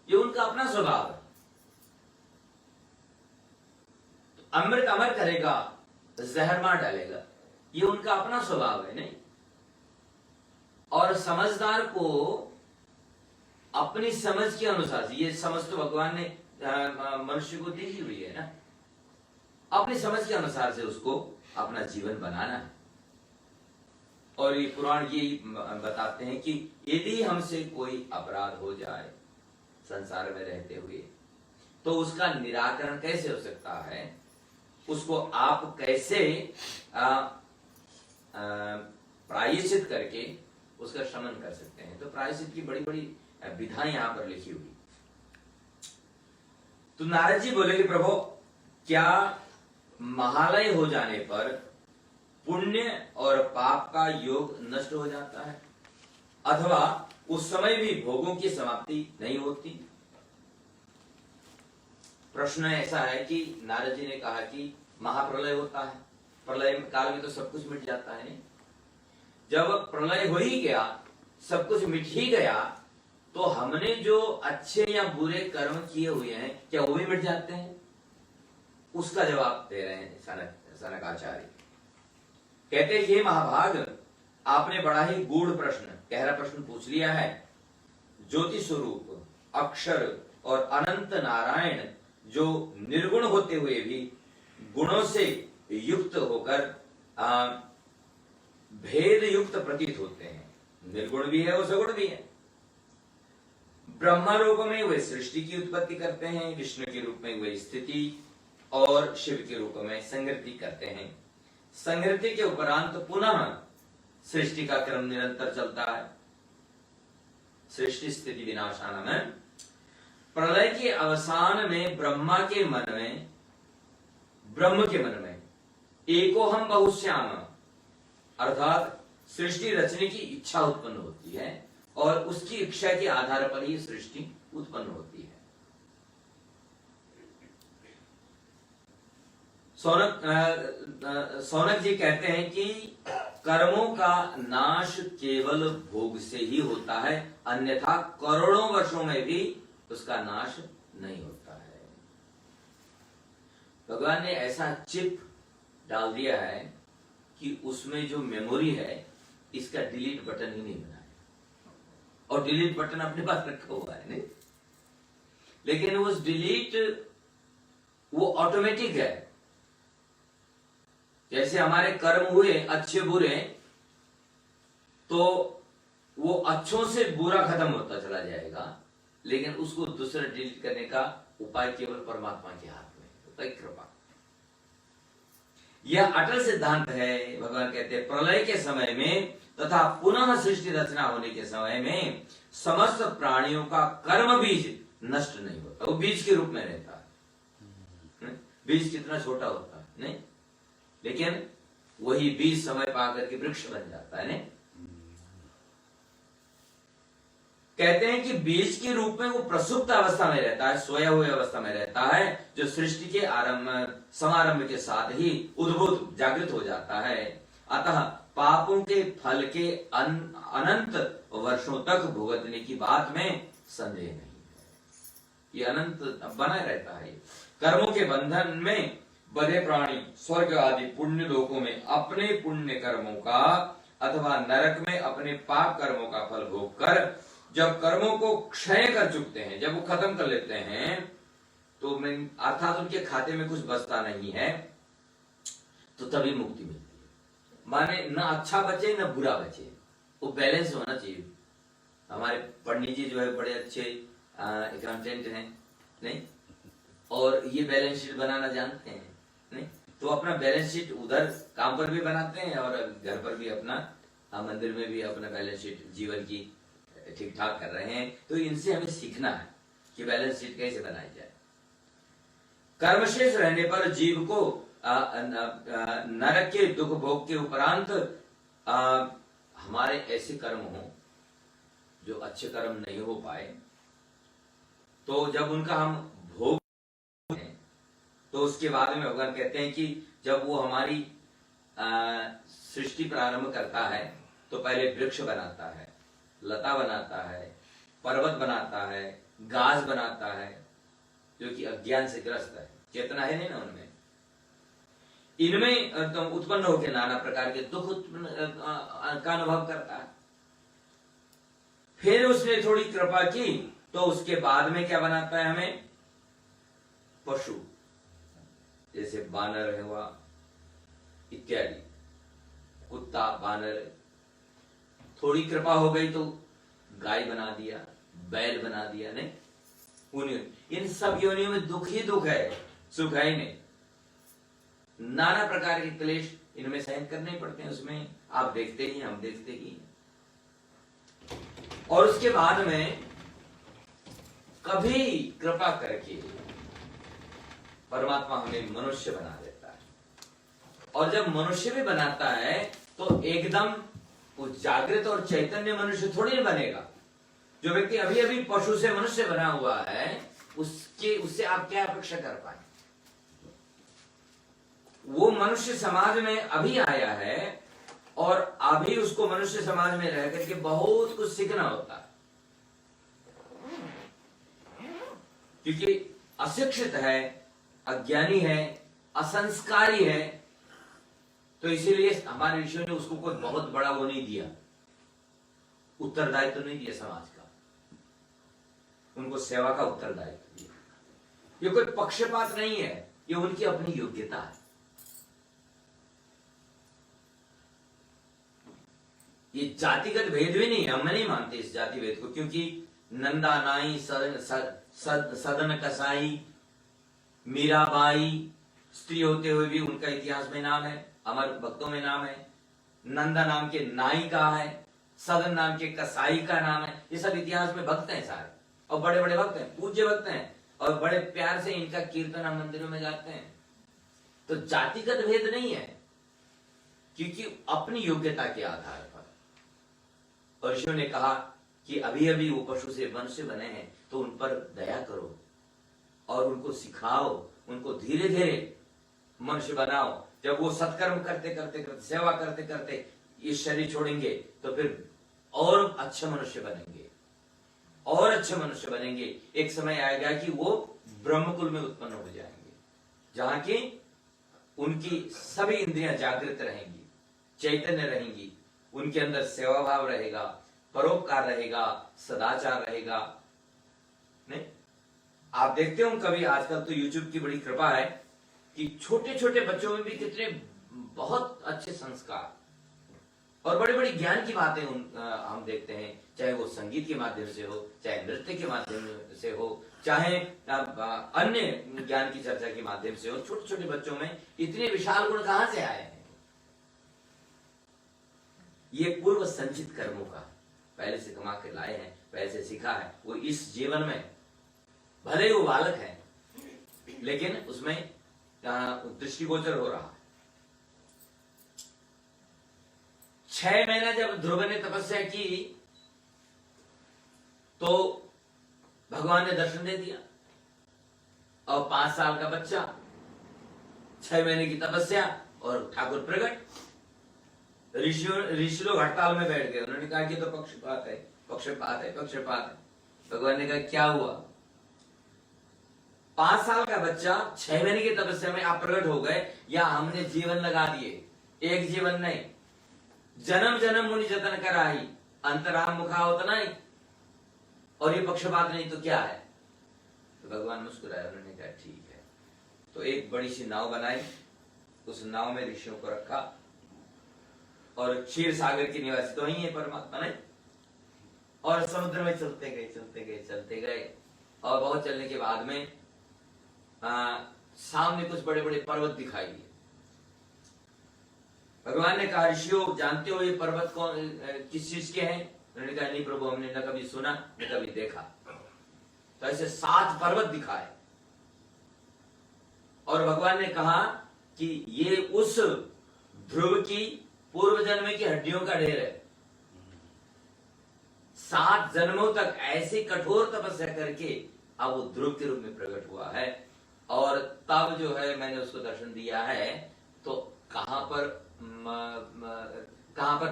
ये उनका अपना स्वभाव है। अमृत अमर करेगा, जहर मार डालेगा, ये उनका अपना स्वभाव है नहीं। और समझदार को अपनी समझ के अनुसार, ये समझ तो भगवान ने मनुष्य को दी हुई है ना, अपनी समझ के अनुसार से उसको अपना जीवन बनाना है। और ये पुराण ये बताते हैं कि यदि हमसे कोई अपराध हो जाए संसार में रहते हुए, तो उसका निराकरण कैसे हो सकता है, उसको आप कैसे प्रायश्चित करके उसका शमन कर सकते हैं। तो प्रायश्चित की बड़ी बड़ी विधाएं यहां पर लिखी हुई। तो नारद जी बोले कि प्रभु, क्या महालय हो जाने पर पुण्य और पाप का योग नष्ट हो जाता है, अथवा उस समय भी भोगों की समाप्ति नहीं होती? प्रश्न ऐसा है कि नारद जी ने कहा कि महाप्रलय होता है, प्रलय काल में तो सब कुछ मिट जाता है। नहीं, जब प्रलय हो ही गया, सब कुछ मिट ही गया, तो हमने जो अच्छे या बुरे कर्म किए हुए हैं, क्या वो भी मिट जाते हैं? उसका जवाब दे रहे हैं सनकाचार्य। कहते हैं, ये महाभाग, आपने बड़ा ही गूढ़ प्रश्न, गहरा प्रश्न पूछ लिया है। ज्योति स्वरूप अक्षर और अनंत नारायण जो निर्गुण होते हुए भी गुणों से युक्त होकर भेद युक्त प्रतीत होते हैं, निर्गुण भी है और सगुण भी है। ब्रह्मा रूप में वे सृष्टि की उत्पत्ति करते हैं, विष्णु के रूप में वे स्थिति और शिव के रूप में संहृति करते हैं। संहृति के उपरांत पुनः सृष्टि का क्रम निरंतर चलता है। सृष्टि स्थिति विनाशान में प्रलय के अवसान में ब्रह्म के मन में एको हम बहुश्याम, अर्थात सृष्टि रचने की इच्छा उत्पन्न होती है और उसकी इच्छा के आधार पर ही सृष्टि उत्पन्न होती है। सौनक जी कहते हैं कि कर्मों का नाश केवल भोग से ही होता है, अन्यथा करोड़ों वर्षों में भी उसका नाश नहीं होता है। भगवान ने ऐसा चिप डाल दिया है कि उसमें जो मेमोरी है, इसका डिलीट बटन ही नहीं बना है, और डिलीट बटन अपने पास रखा हुआ है नहीं, लेकिन उस डिलीट वो ऑटोमेटिक है। जैसे हमारे कर्म हुए अच्छे बुरे, तो वो अच्छों से बुरा खत्म होता चला जाएगा, लेकिन उसको दूसरा डिलीट करने का उपाय केवल परमात्मा के हाथ में होता है, कृपा। यह अटल सिद्धांत है। भगवान कहते हैं, प्रलय के समय में तथा पुनः सृष्टि रचना होने के समय में समस्त प्राणियों का कर्म बीज नष्ट नहीं होता, वो बीज के रूप में रहता है। बीज कितना छोटा होता है नहीं, लेकिन वही बीज समय पाकर के वृक्ष बन जाता है नहीं। कहते हैं कि बीज के रूप में वो प्रसुप्त अवस्था में रहता है, सोया हुए अवस्था में रहता है, जो सृष्टि के समारंभ के साथ ही उद्भूत जागृत हो जाता है। अतः पापों के फल के अनंत वर्षों तक भुगतने की बात में संदेह नहीं है। ये अनंत बना रहता है। कर्मों के बंधन में बधे प्राणी स्वर्ग आदि पुण्य लोकों में अपने पुण्य कर्मों का अथवा नरक में अपने पाप कर्मों का फल भोग कर जब कर्मों को क्षय कर चुकते हैं, जब वो खत्म कर लेते हैं, तो अर्थात उनके खाते में कुछ बचता नहीं है, तो तभी मुक्ति मिलती है। माने न अच्छा बचे न बुरा बचे, वो बैलेंस होना चाहिए। हमारे पंडित जी जो है बड़े अच्छे अकाउंटेंट हैं नहीं, और ये बैलेंस शीट बनाना जानते हैं नहीं, तो अपना बैलेंस शीट उधर काम पर भी बनाते हैं और घर पर भी अपना मंदिर में भी अपना बैलेंस शीट जीवन की ठीक ठाक कर रहे हैं। तो इनसे हमें सीखना है कि बैलेंस शीट कैसे बनाई जाए। कर्मशेष रहने पर जीव को नरक के दुख भोग के उपरांत हमारे ऐसे कर्म हो जो अच्छे कर्म नहीं हो पाए, तो जब उनका हम भोग हैं, तो उसके बाद में भगवान कहते हैं कि जब वो हमारी सृष्टि प्रारंभ करता है, तो पहले वृक्ष बनाता है, लता बनाता है, पर्वत बनाता है, घास बनाता है, जो कि अज्ञान से ग्रस्त है, चेतना है नहीं ना उनमें। इनमें उत्पन्न होकर नाना प्रकार के दुख का अनुभव करता है। फिर उसने थोड़ी कृपा की, तो उसके बाद में क्या बनाता है हमें? पशु, जैसे बानर हुआ इत्यादि, कुत्ता, बानर। थोड़ी कृपा हो गई तो गाय बना दिया, बैल बना दिया नहीं। इन सब योनियों में दुख ही दुख है, सुख है ही नहीं। नाना प्रकार के क्लेश इनमें सहन करने पड़ते हैं। उसमें आप देखते ही, हम देखते ही। और उसके बाद में कभी कृपा करके परमात्मा हमें मनुष्य बना देता है। और जब मनुष्य भी बनाता है तो एकदम वो जागृत और चैतन्य मनुष्य थोड़ी नहीं बनेगा। जो व्यक्ति अभी अभी पशु से मनुष्य बना हुआ है, उससे आप क्या अपेक्षा कर पाए? वो मनुष्य समाज में अभी आया है और अभी उसको मनुष्य समाज में रह करके बहुत कुछ सीखना होता है, क्योंकि अशिक्षित है, अज्ञानी है, असंस्कारी है। तो इसीलिए हमारे ऋषियों ने उसको कोई बहुत बड़ा वो नहीं दिया, उत्तरदायित्व नहीं दिया समाज का, उनको सेवा का उत्तरदायित्व दिया। ये कोई पक्षपात नहीं है, ये उनकी अपनी योग्यता है। ये जातिगत भेद भी नहीं है, हम नहीं मानते इस जाति भेद को, क्योंकि नंदा नाई, सदन कसाई, मीराबाई स्त्री होते हुए भी उनका इतिहास में नाम है, अमर भक्तों में नाम है। नंदा नाम के नाई का है, सदन नाम के कसाई का नाम है। ये सब इतिहास में भक्त हैं सारे, और बड़े बड़े भक्त हैं, पूज्य भक्त हैं, और बड़े प्यार से इनका कीर्तन हम मंदिरों में गाते हैं। तो जातिगत भेद नहीं है, क्योंकि अपनी योग्यता के आधार पर। ऋषियों ने कहा कि अभी अभी वो पशु से मनुष्य बने हैं, तो उन पर दया करो और उनको सिखाओ, उनको धीरे धीरे मनुष्य बनाओ। जब वो सत्कर्म करते करते करते, सेवा करते करते इस शरीर छोड़ेंगे, तो फिर और अच्छे मनुष्य बनेंगे, और अच्छे मनुष्य बनेंगे। एक समय आएगा कि वो ब्रह्मकुल में उत्पन्न हो जाएंगे, जहां की उनकी सभी इंद्रियां जागृत रहेंगी, चैतन्य रहेंगी, उनके अंदर सेवा भाव रहेगा, परोपकार रहेगा, सदाचार रहेगा। नहीं, आप देखते हो कभी, आजकल तो यूट्यूब की बड़ी कृपा है कि छोटे छोटे बच्चों में भी कितने बहुत अच्छे संस्कार और बड़े बड़े ज्ञान की बातें हम देखते हैं, चाहे वो संगीत के माध्यम से हो, चाहे नृत्य के माध्यम से हो, चाहे अन्य ज्ञान की चर्चा के माध्यम से हो। छोटे छोटे बच्चों में इतने विशाल गुण कहां से आए हैं? ये पूर्व संचित कर्मों का, पहले से कमा के लाए हैं, पहले से सीखा है। वो इस जीवन में भले वो बालक है, लेकिन उसमें दृष्टिगोचर हो रहा है। 6 महीना जब ध्रुव ने तपस्या की तो भगवान ने दर्शन दे दिया, और 5 साल का बच्चा, 6 महीने की तपस्या और ठाकुर प्रकट। ऋषि लोग हड़ताल में बैठ गए, उन्होंने कहा कि तो पक्षपात है, पक्षपात है, पक्षपात है। भगवान ने कहा क्या हुआ? 5 साल का बच्चा 6 महीने की तपस्या में आप प्रकट हो गए, या हमने जीवन लगा दिए, एक जीवन नहीं, जन्म जन्म मुनि जतन कराई, अंतराम मुखा होता नहीं, और ये पक्षपात नहीं तो क्या है? तो भगवान मुस्कुराए, उन्होंने कहा ठीक है। तो एक बड़ी सी नाव बनाई, उस नाव में ऋषियों को रखा, और क्षीर सागर के निवासी तो ही है परमात्मा नहीं, और समुद्र में चलते गए चलते गए चलते गए, और बहुत चलने के बाद में सामने कुछ बड़े बड़े पर्वत दिखाई दिए। भगवान ने कहा ऋषियों जानते हो ये पर्वत कौन किस चीज के हैं? उन्होंने कहा नहीं प्रभु, हमने न कभी सुना न कभी देखा। तो ऐसे 7 पर्वत दिखाए, और भगवान ने कहा कि ये उस ध्रुव की पूर्व जन्म की हड्डियों का ढेर है। 7 जन्मों तक ऐसी कठोर तपस्या करके अब वो ध्रुव के रूप में प्रकट हुआ है, और तब जो है मैंने उसको दर्शन दिया है। तो कहां पर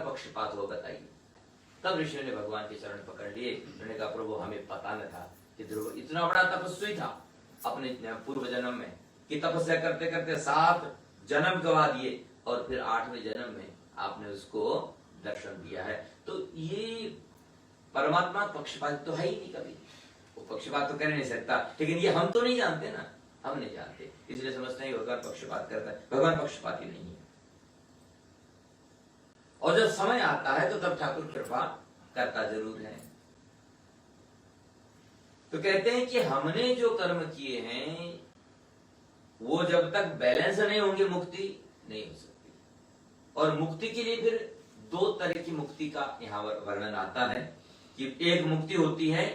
पक्षपात हो बताइए? तब ऋषियों ने भगवान के चरण पकड़ लिए। उन्होंने कहा प्रभु हमें पता न था कि ध्रुव इतना बड़ा तपस्वी था अपने पूर्व जन्म में, कि तपस्या करते करते 7 जन्म गवा दिए, और फिर 8वें जन्म में आपने उसको दर्शन दिया है। तो ये परमात्मा पक्षपात तो है ही नहीं, कभी वो पक्षपात तो कर नहीं सकता। लेकिन ये हम तो नहीं जानते ना, हम नहीं जानते, इसलिए समझते हैं भगवान पक्षपात करता है। भगवान पक्षपाती नहीं है, और जब समय आता है तो तब ठाकुर कृपा करता जरूर है। तो कहते हैं कि हमने जो कर्म किए हैं वो जब तक बैलेंस नहीं होंगे मुक्ति नहीं हो सकती। और मुक्ति के लिए फिर दो तरह की मुक्ति का यहाँ वर्णन आता है कि एक मुक्ति होती है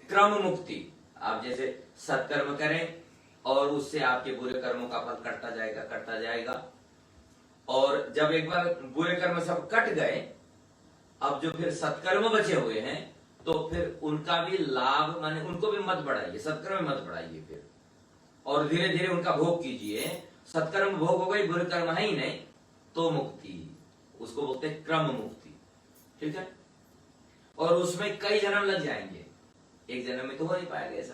क्रम मुक्ति। आप जैसे सत्कर्म करें और उससे आपके बुरे कर्मों का फल कटता जाएगा। और जब एक बार बुरे कर्म सब कट गए, अब जो फिर सत्कर्म बचे हुए हैं तो फिर उनका भी लाभ, माने उनको भी मत बढ़ाइए, सत्कर्म मत बढ़ाइए फिर, और धीरे धीरे उनका भोग कीजिए। सत्कर्म भोग हो गई, बुरे कर्म है ही नहीं, तो मुक्ति, उसको बोलते हैं क्रम मुक्ति। ठीक है। और उसमें कई जन्म लग जाएंगे, एक जन्म में तो हो नहीं पाएगा ऐसा।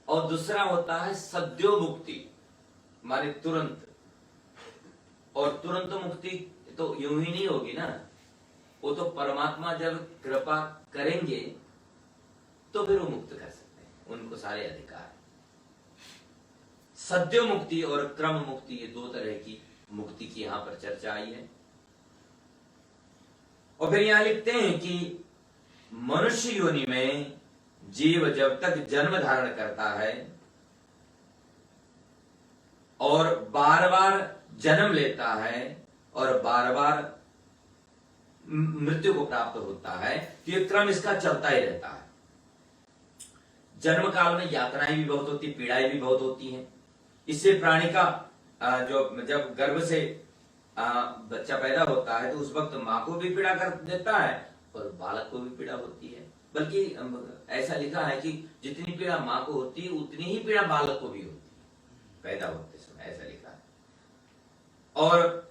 और दूसरा होता है सद्यो मुक्ति, माने तुरंत। और तुरंत मुक्ति तो यूं ही नहीं होगी ना, वो तो परमात्मा जब कृपा करेंगे तो फिर वो मुक्त कर सकते हैं, उनको सारे अधिकार है। सद्यो मुक्ति और क्रम मुक्ति, ये दो तरह की मुक्ति की यहां पर चर्चा आई है। और फिर यहां लिखते हैं कि मनुष्य योनि में जीव जब तक जन्म धारण करता है और बार बार जन्म लेता है और बार बार मृत्यु को प्राप्त होता है, तो ये क्रम इसका चलता ही रहता है। जन्म काल में यातनाएं भी बहुत होती, पीड़ाएं भी बहुत होती हैं। इससे प्राणी का जो जब गर्भ से बच्चा पैदा होता है तो उस वक्त माँ को भी पीड़ा कर देता है और बालक को भी पीड़ा होती है। बल्कि ऐसा लिखा है कि जितनी पीड़ा माँ को होती है उतनी ही पीड़ा बालक को भी होती है पैदा होते समय, ऐसा लिखा है। और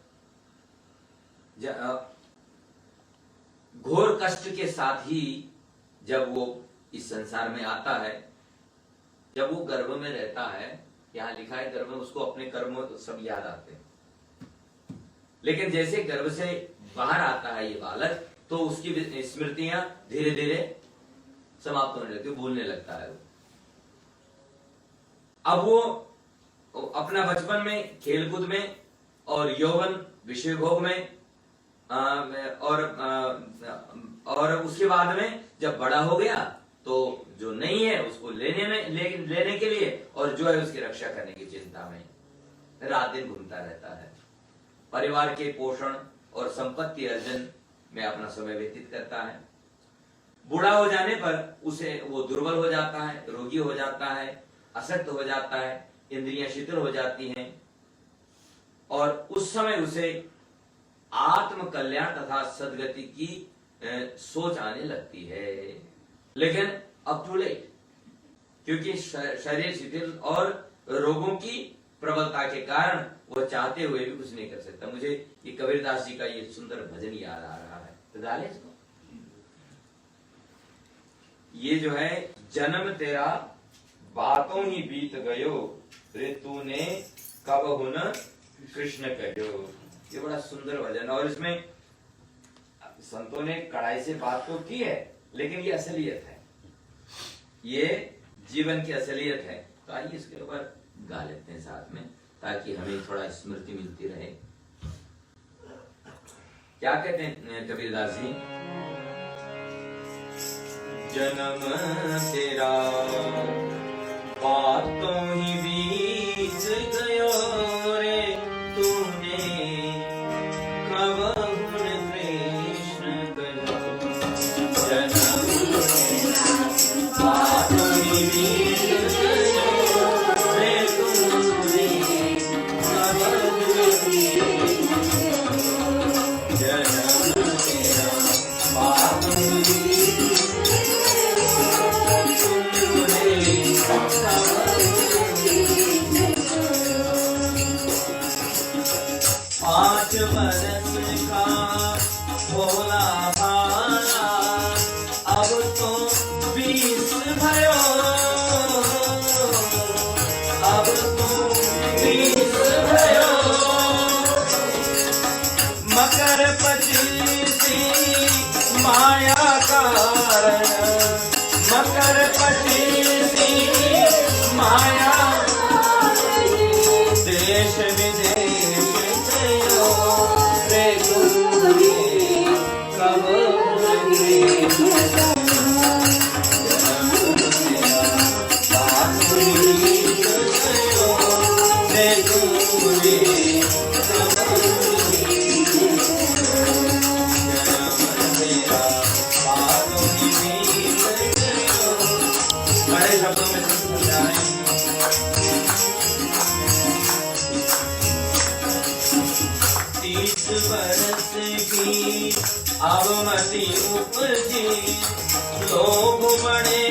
घोर कष्ट के साथ ही जब वो इस संसार में आता है, जब वो गर्भ में रहता है, यहाँ लिखा है गर्भ में उसको अपने कर्म सब याद आते हैं। लेकिन जैसे गर्भ से बाहर आता है ये बालक, तो उसकी स्मृतियां धीरे धीरे समाप्त होने लगती, भूलने लगता है। अब वो अपना बचपन में, खेलकूद में और यौवन विषय भोग में और उसके बाद में जब बड़ा हो गया तो जो नहीं है उसको लेने के लिए और जो है उसकी रक्षा करने की चिंता में रात दिन घूमता रहता है। परिवार के पोषण और संपत्ति अर्जन में अपना समय व्यतीत करता है। बूढ़ा हो जाने पर उसे वो दुर्बल हो जाता है, रोगी हो जाता है, असक्त हो जाता है, इंद्रियां शिथिल हो जाती हैं और उस समय उसे आत्म कल्याण तथा सदगति की सोच आने लगती है। लेकिन अब टू लेट, क्योंकि शरीर शिथिल और रोगों की प्रबलता के कारण वह चाहते हुए भी कुछ नहीं कर सकता। मुझे ये कबीरदास जी का ये सुंदर भजन याद आ रहा है, तो गा लें इसको। ये जो है, जन्म तेरा बातों ही बीत गयो, रे तूने कब हुन कृष्ण कहो। ये बड़ा सुंदर भजन, और इसमें संतों ने कड़ाई से बात तो की है, लेकिन ये असलियत है, ये जीवन की असलियत है। तो आइए इसके ऊपर गा लेते हैं साथ में, ताकि हमें थोड़ा स्मृति मिलती रहे। क्या कहते हैं कबीरदास जी? जन्म तेरा बातों ही बीत गयो, रे तूने कब हुन कृष्ण कहो। जन्म तेरा बातों ही बीत गयो, रे तूने कब हुन कृष्ण कहो। जन्म तेरा बातों ही पाँच बरस का भोला भाला, अब तो 20 भयो, अब तो 20 भयो। मकर 25 माया कारण, मकर 25 माया देश विदेश रे तूने कब बड़े शब्दों में समझा रहे हैं। 30 बरस की अब मति उपजी, लोग बड़े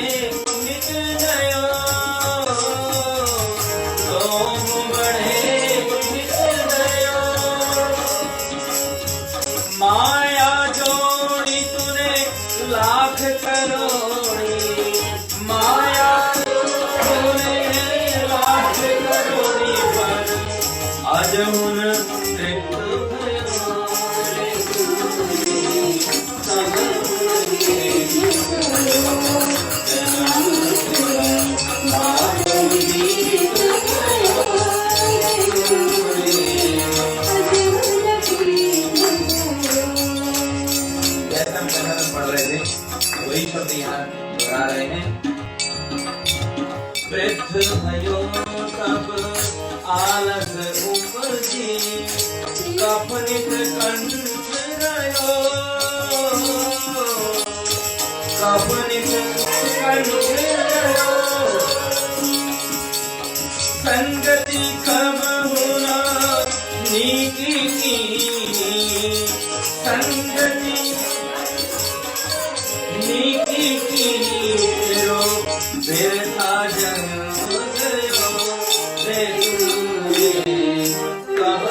मिट गयो, लोग बड़े मिट गयो। माया जोड़ी तूने लाख करोड़ी, माया तूने लाख करोड़ी, पर आज हुन वही शब्द यहाँ दोहरा रहे हैं। वृद्ध भयो तब आलस उपजी, कफनित कंठ रयो, कफनित कंठ रयो। संगति कब होना नीकी की, संगति नीकी की तेरो बेटा जन्म गयो, रे तूने कब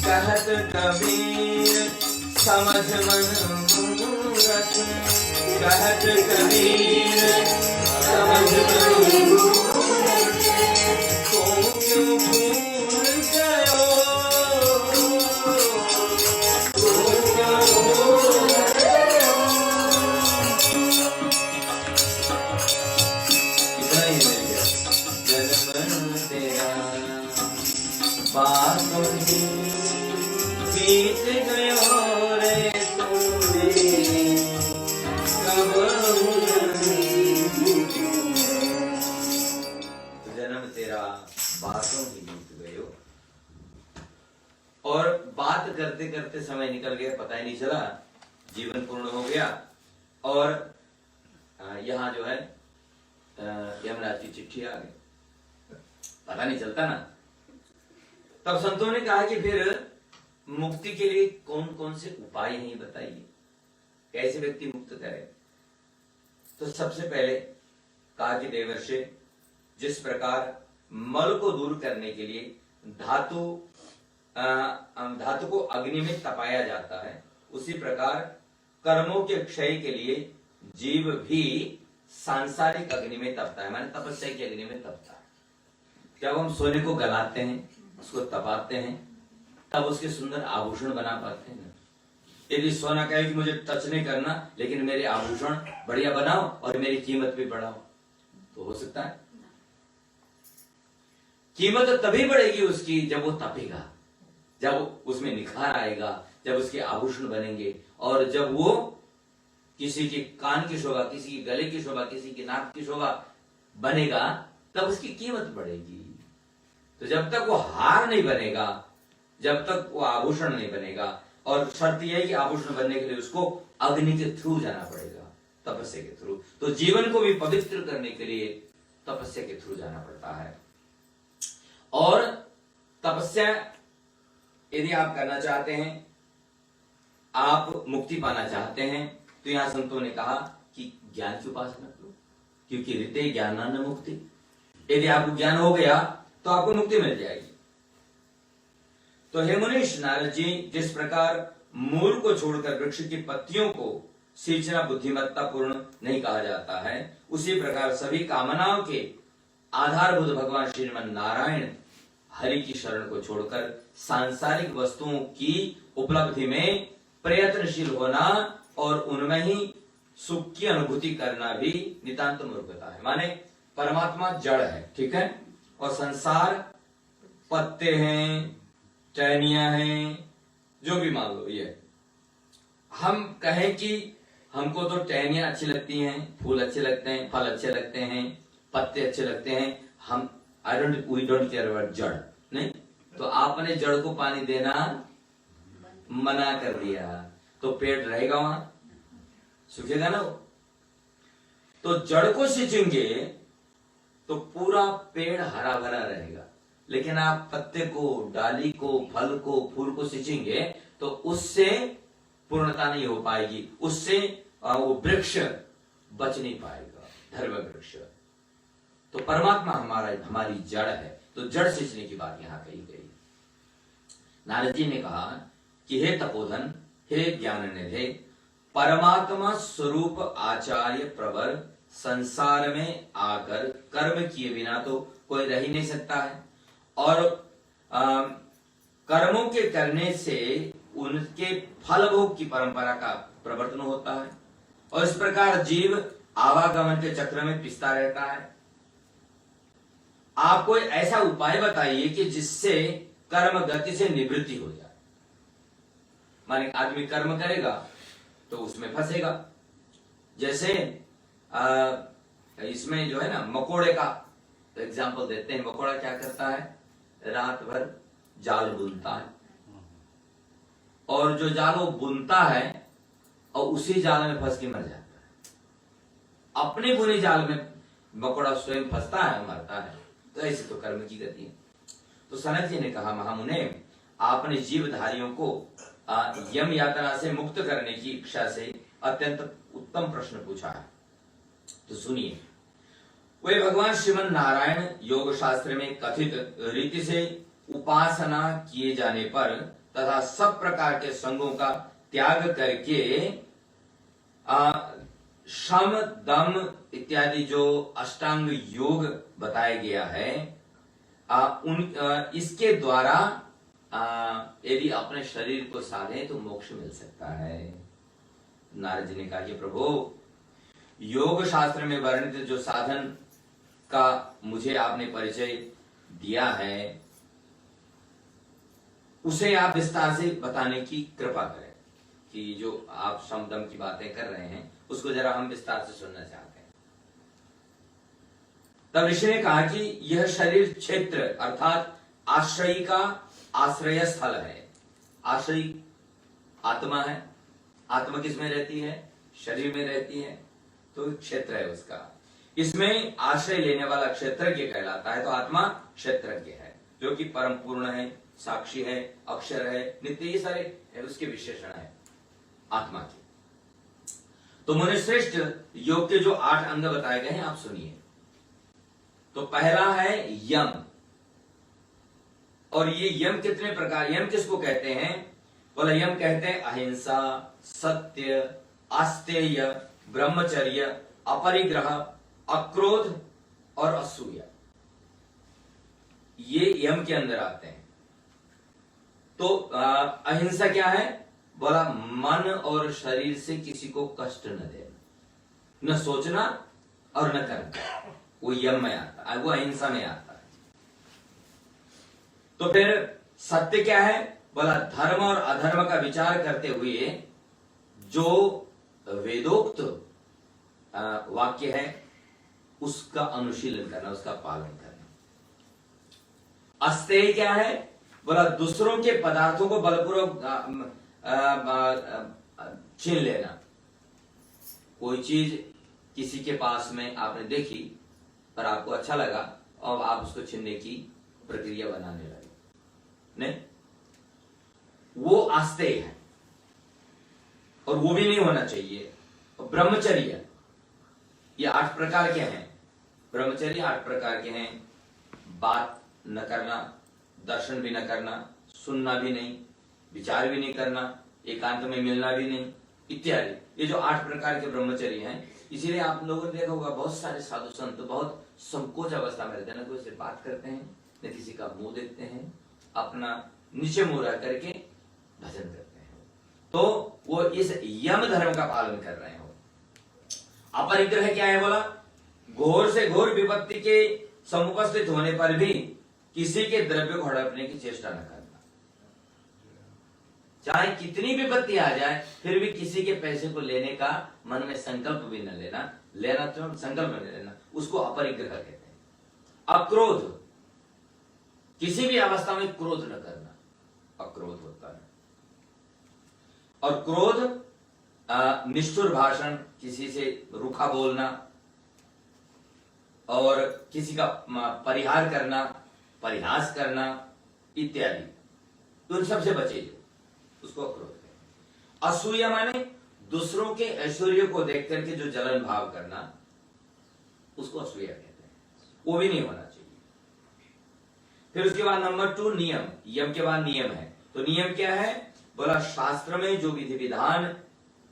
कहत कबीर समझ मन मूरत, कहत कबीर समझ मन मूरत, तुम क्यों भूल गयो, तुम क्यों भूल गयो। इतना ही मिल गया। जन्म तेरा बातों ही बीत गयो रे तूने कब। जन्म तेरा बातों ही बीत गयो, और बात करते करते समय निकल गया, पता ही नहीं चला, जीवन पूर्ण हो गया। और यहाँ जो है यमराज की चिट्ठी आ गई, पता नहीं चलता ना। तब संतों ने कहा कि फिर मुक्ति के लिए कौन कौन से उपाय हैं बताइए, कैसे व्यक्ति मुक्त करे। तो सबसे पहले कहा कि देवर्षि, जिस प्रकार मल को दूर करने के लिए धातु को अग्नि में तपाया जाता है, उसी प्रकार कर्मों के क्षय के लिए जीव भी सांसारिक अग्नि में तपता है, माने तपस्या की अग्नि में तपता है। जब हम सोने को गलाते हैं, उसको तपाते हैं, तब उसके सुंदर आभूषण बना पाते हैं। यदि सोना कहे कि मुझे टच नहीं करना, लेकिन मेरे आभूषण बढ़िया बनाओ और मेरी कीमत भी बढ़ाओ, तो हो सकता है? कीमत तभी बढ़ेगी उसकी जब वो तपेगा, जब उसमें निखार आएगा, जब उसके आभूषण बनेंगे, और जब वो किसी के कान की शोभा, किसी के गले की शोभा, किसी की नाक की शोभा बनेगा, तब उसकी कीमत बढ़ेगी। तो जब तक वो हार नहीं बनेगा, जब तक वो आभूषण नहीं बनेगा, और शर्त यह है कि आभूषण बनने के लिए उसको अग्नि के थ्रू जाना पड़ेगा, तपस्या के थ्रू। तो जीवन को भी पवित्र करने के लिए तपस्या के थ्रू जाना पड़ता है। और तपस्या यदि आप करना चाहते हैं, आप मुक्ति पाना चाहते हैं, तो यहां संतों ने कहा कि ज्ञान की उपासना करो, क्योंकि ऋते ज्ञानान मुक्ति। यदि आपको ज्ञान हो गया तो आपको मुक्ति मिल जाएगी। तो हे मुनीश नारद जी, जिस प्रकार मूल को छोड़कर वृक्ष की पत्तियों को सींचना बुद्धिमत्ता पूर्ण नहीं कहा जाता है, उसी प्रकार सभी कामनाओं के आधारभूत भगवान श्रीमन नारायण हरि की शरण को छोड़कर सांसारिक वस्तुओं की उपलब्धि में प्रयत्नशील होना और उनमें ही सुख की अनुभूति करना भी नितांत मूर्खता है। माने परमात्मा जड़ है, ठीक है, और संसार पत्ते हैं, टहनियां हैं, जो भी मान लो। ये हम कहें कि हमको तो टहनियां अच्छी लगती हैं, फूल अच्छे लगते हैं, फल अच्छे लगते हैं, पत्ते अच्छे लगते हैं, हम वी डोंट केयर अबाउट जड़, नहीं। तो आपने जड़ को पानी देना मना कर दिया तो पेड़ रहेगा वहां, सूखेगा ना वो। तो जड़ को सींचेंगे तो पूरा पेड़ हरा भरा रहेगा, लेकिन आप पत्ते को, डाली को, फल को, फूल को सींचेंगे तो उससे पूर्णता नहीं हो पाएगी, उससे वो वृक्ष बच नहीं पाएगा, धर्म वृक्ष। तो परमात्मा हमारी जड़ है, तो जड़ सींचने की बात यहां कही गई। नारद जी ने कहा कि हे तपोधन, हे ज्ञान निधे, परमात्मा स्वरूप आचार्य प्रवर संसार में आकर कर्म किए बिना तो कोई रह ही नहीं सकता है, और कर्मों के करने से उनके फल भोग की परंपरा का प्रवर्तन होता है, और इस प्रकार जीव आवागमन के चक्र में पिसता रहता है। आप कोई ऐसा उपाय बताइए कि जिससे कर्म गति से निवृत्ति हो जाए। माने आदमी कर्म करेगा तो उसमें फंसेगा। जैसे इसमें जो है ना, मकोड़े का एग्जाम्पल देते हैं। मकोड़ा क्या करता है, रात भर जाल बुनता है, और जो जाल वो बुनता है और उसी जाल में फंस के मर जाता है। अपने बुने जाल में मकोड़ा स्वयं फंसता है, मरता है। तो ऐसे तो कर्म की गति है। तो सनक जी ने कहा, महामुने, आपने जीवधारियों को यम यातना से मुक्त करने की इच्छा से अत्यंत उत्तम प्रश्न पूछा है। तो सुनिए, वे भगवान श्रीमन नारायण योग शास्त्र में कथित रीति से उपासना किए जाने पर तथा सब प्रकार के संगों का त्याग करके शम, दम इत्यादि जो अष्टांग योग बताया गया है, इसके द्वारा यदि अपने शरीर को साधे तो मोक्ष मिल सकता है। नारद जी ने कहा कि प्रभु, योग शास्त्र में वर्णित जो साधन का मुझे आपने परिचय दिया है, उसे आप विस्तार से बताने की कृपा करें। कि जो आप समदम की बातें कर रहे हैं उसको जरा हम विस्तार से सुनना चाहते हैं। तब ऋषि ने कहा कि यह शरीर क्षेत्र अर्थात आश्रयी का आश्रय स्थल है। आश्रयी आत्मा है। आत्मा किसमें रहती है, शरीर में रहती है, तो क्षेत्र है उसका। इसमें आश्रय लेने वाला क्षेत्रज्ञ कहलाता है। तो आत्मा क्षेत्रज्ञ है, जो कि परम पूर्ण है, साक्षी है, अक्षर है, नित्य, ये सारे उसके विशेषण है आत्मा के। तो मुनिश्रेष्ठ, योग के जो 8 अंग बताए गए हैं आप सुनिए। तो पहला है यम। और ये यम कितने प्रकार, यम किसको कहते हैं? बोला, यम कहते हैं अहिंसा, सत्य, आस्तेय, ब्रह्मचर्य, अपरिग्रह, अक्रोध और असूया। ये यम के अंदर आते हैं। तो अहिंसा क्या है? बोला, मन और शरीर से किसी को कष्ट न देना, न सोचना और न करना। वो यम में आता है, वो अहिंसा में आता है। तो फिर सत्य क्या है? बोला, धर्म और अधर्म का विचार करते हुए जो वेदोक्त वाक्य है उसका अनुशीलन करना, उसका पालन करना। अस्तेय क्या है? बोला, दूसरों के पदार्थों को बलपूर्वक छीन लेना। कोई चीज किसी के पास में आपने देखी पर आपको अच्छा लगा और आप उसको छीनने की प्रक्रिया बनाने लगे, नहीं, वो आस्तेय है और वो भी नहीं होना चाहिए। ब्रह्मचर्य, ये 8 प्रकार के हैं। ब्रह्मचर्य 8 प्रकार के हैं। बात न करना, दर्शन भी न करना, सुनना भी नहीं, विचार भी नहीं करना, एकांत में मिलना भी नहीं, इत्यादि। ये जो 8 प्रकार के ब्रह्मचर्य हैं, इसीलिए आप लोगों ने देखा होगा बहुत सारे साधु संत बहुत संकोच अवस्था में रहते हैं, ना कोई से बात करते हैं, न किसी का मुंह देखते हैं, अपना नीचे मुंह रह करके भजन करते हैं। तो वो इस यम धर्म का पालन कर रहे हो। अपरिग्रह क्या है बोला? घोर से घोर विपत्ति के समुपस्थित होने पर भी किसी के द्रव्य को हड़पने की चेष्टा न करना। चाहे कितनी विपत्ति आ जाए फिर भी किसी के पैसे को लेने का मन में संकल्प भी न लेना तो संकल्प न लेना, उसको अपरिग्रह कहते हैं। अक्रोध, किसी भी अवस्था में क्रोध न करना, अक्रोध होता है। और क्रोध निष्ठुर भाषण, किसी से रूखा बोलना और किसी का परिहार करना, परिहास करना इत्यादि, उन सबसे बचे जो, उसको अक्रोध कहते हैं। असूया माने दूसरों के ऐश्वर्य को देख करके जो जलन भाव करना, उसको असूया कहते हैं। वो भी नहीं होना चाहिए। फिर उसके बाद नंबर 2 नियम। यम के बाद नियम है। तो नियम क्या है बोला? शास्त्र में जो विधि विधान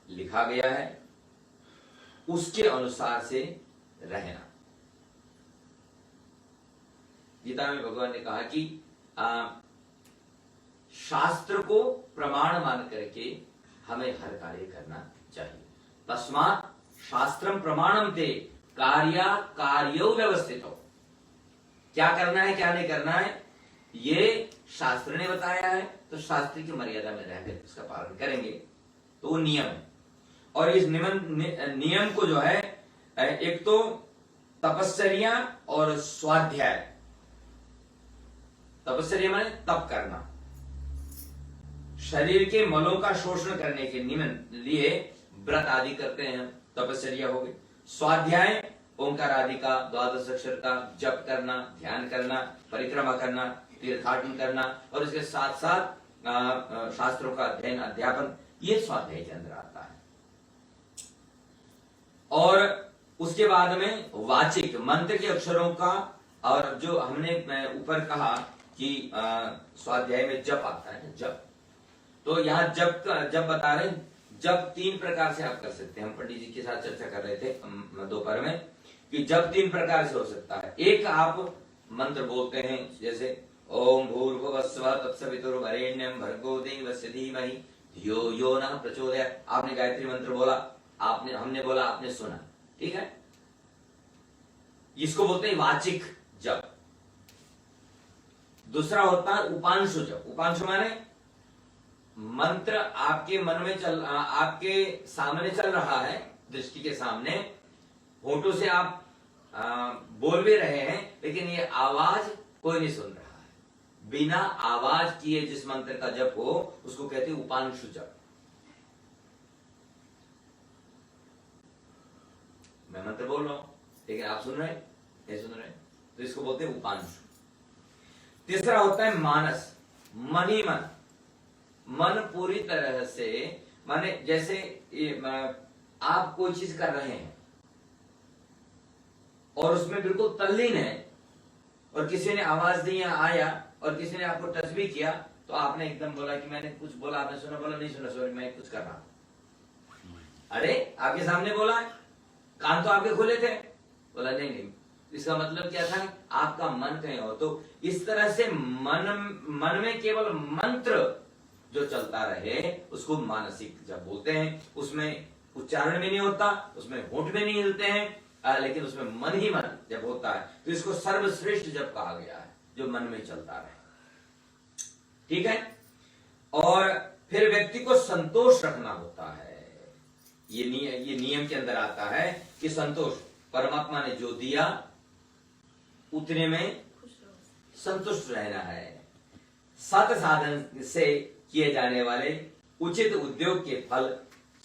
लिखा गया है उसके अनुसार से रहना। गीता में भगवान ने कहा कि शास्त्र को प्रमाण मान करके हमें हर कार्य करना चाहिए। तस्मात् शास्त्रम प्रमाणम ते कार्या कार्यो व्यवस्थित हो। क्या करना है क्या नहीं करना है ये शास्त्र ने बताया है, तो शास्त्र की मर्यादा में रहकर उसका पालन करेंगे, तो वो नियम है। और इस नियम को जो है, एक तो तपस्या और स्वाध्याय। तपस्या माने तप करना, शरीर के मलों का शोषण करने के लिए व्रत आदि करते हैं, तपस्या हो गई। स्वाध्याय ओंकार आदि का, द्वादश अक्षर का जप करना, ध्यान करना, परिक्रमा करना, तीर्थाटन करना, और इसके साथ साथ शास्त्रों का अध्ययन अध्यापन, ये स्वाध्याय के अंदर आता है। और उसके बाद में वाचिक मंत्र के अक्षरों का, और जो हमने ऊपर कहा कि स्वाध्याय में जप आता है, जप, तो यहाँ जप बता रहे। जप 3 प्रकार से आप कर सकते हैं। हम पंडित जी के साथ चर्चा कर रहे थे दोपहर में कि जप 3 प्रकार से हो सकता है। एक, आप मंत्र बोलते हैं, जैसे ओम भूर्भुवस्सुवः तत्सवितुर्वरेण्यं भर्गो देवस्य धीमहि धियो यो नः प्रचोदयात्। आपने गायत्री मंत्र बोला, हमने बोला, आपने सुना, ठीक है। इसको बोलते हैं वाचिक जप। दूसरा होता है उपांशु जप। उपांशु माने मंत्र आपके मन में आपके सामने चल रहा है, दृष्टि के सामने, होठों से आप बोल भी रहे हैं, लेकिन ये आवाज कोई नहीं सुन रहा है। बिना आवाज किए जिस मंत्र का जप हो उसको कहते हैं उपांशु जप। मैं मंत्र बोल रहा हूं लेकिन आप सुन रहे हैं, नहीं सुन रहे, तो इसको बोलते हैं उपांशु। तीसरा होता है मानस, मन ही मन। मन पूरी तरह से, माने जैसे आप कोई चीज कर रहे हैं और उसमें बिल्कुल तल्लीन है, और किसी ने आवाज दी या आया और किसी ने आपको टच भी किया, तो आपने एकदम बोला कि मैंने कुछ बोला, आपने सुना, बोला नहीं सुना, सॉरी मैं कुछ कर रहा हूं। अरे आपके सामने बोला है, कान तो आपके खुले थे, बोला नहीं, इसका मतलब क्या था? आपका मन कहीं हो। तो इस तरह से मन में केवल मंत्र जो चलता रहे उसको मानसिक जप बोलते हैं। उसमें उच्चारण भी नहीं होता, उसमें होंठ भी नहीं हिलते हैं, लेकिन उसमें मन ही मन जब होता है, तो इसको सर्वश्रेष्ठ जप कहा गया है, जो मन में चलता रहे, ठीक है। और फिर व्यक्ति को संतोष रखना होता है। ये नियम के अंदर आता है कि संतोष, परमात्मा ने जो दिया उतने में संतुष्ट रहना है। सत साधन से किए जाने वाले उचित उद्योग के फल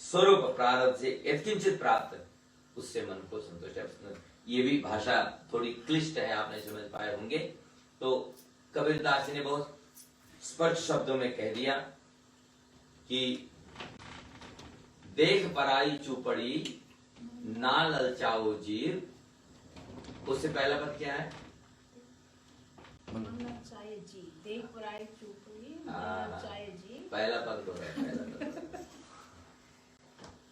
स्वरूप प्रारब्ध से यत्किंचित प्राप्त, उससे मन को संतुष्ट है। ये भी भाषा थोड़ी क्लिष्ट है, आप नहीं समझ पाए होंगे। तो कबीरदास जी ने बहुत स्पष्ट शब्दों में कह दिया कि देख पराई चौपड़ी ना ललचाओ जीव। उससे पहला पद क्या है? देख पराई चौपड़ी पहला पद को है।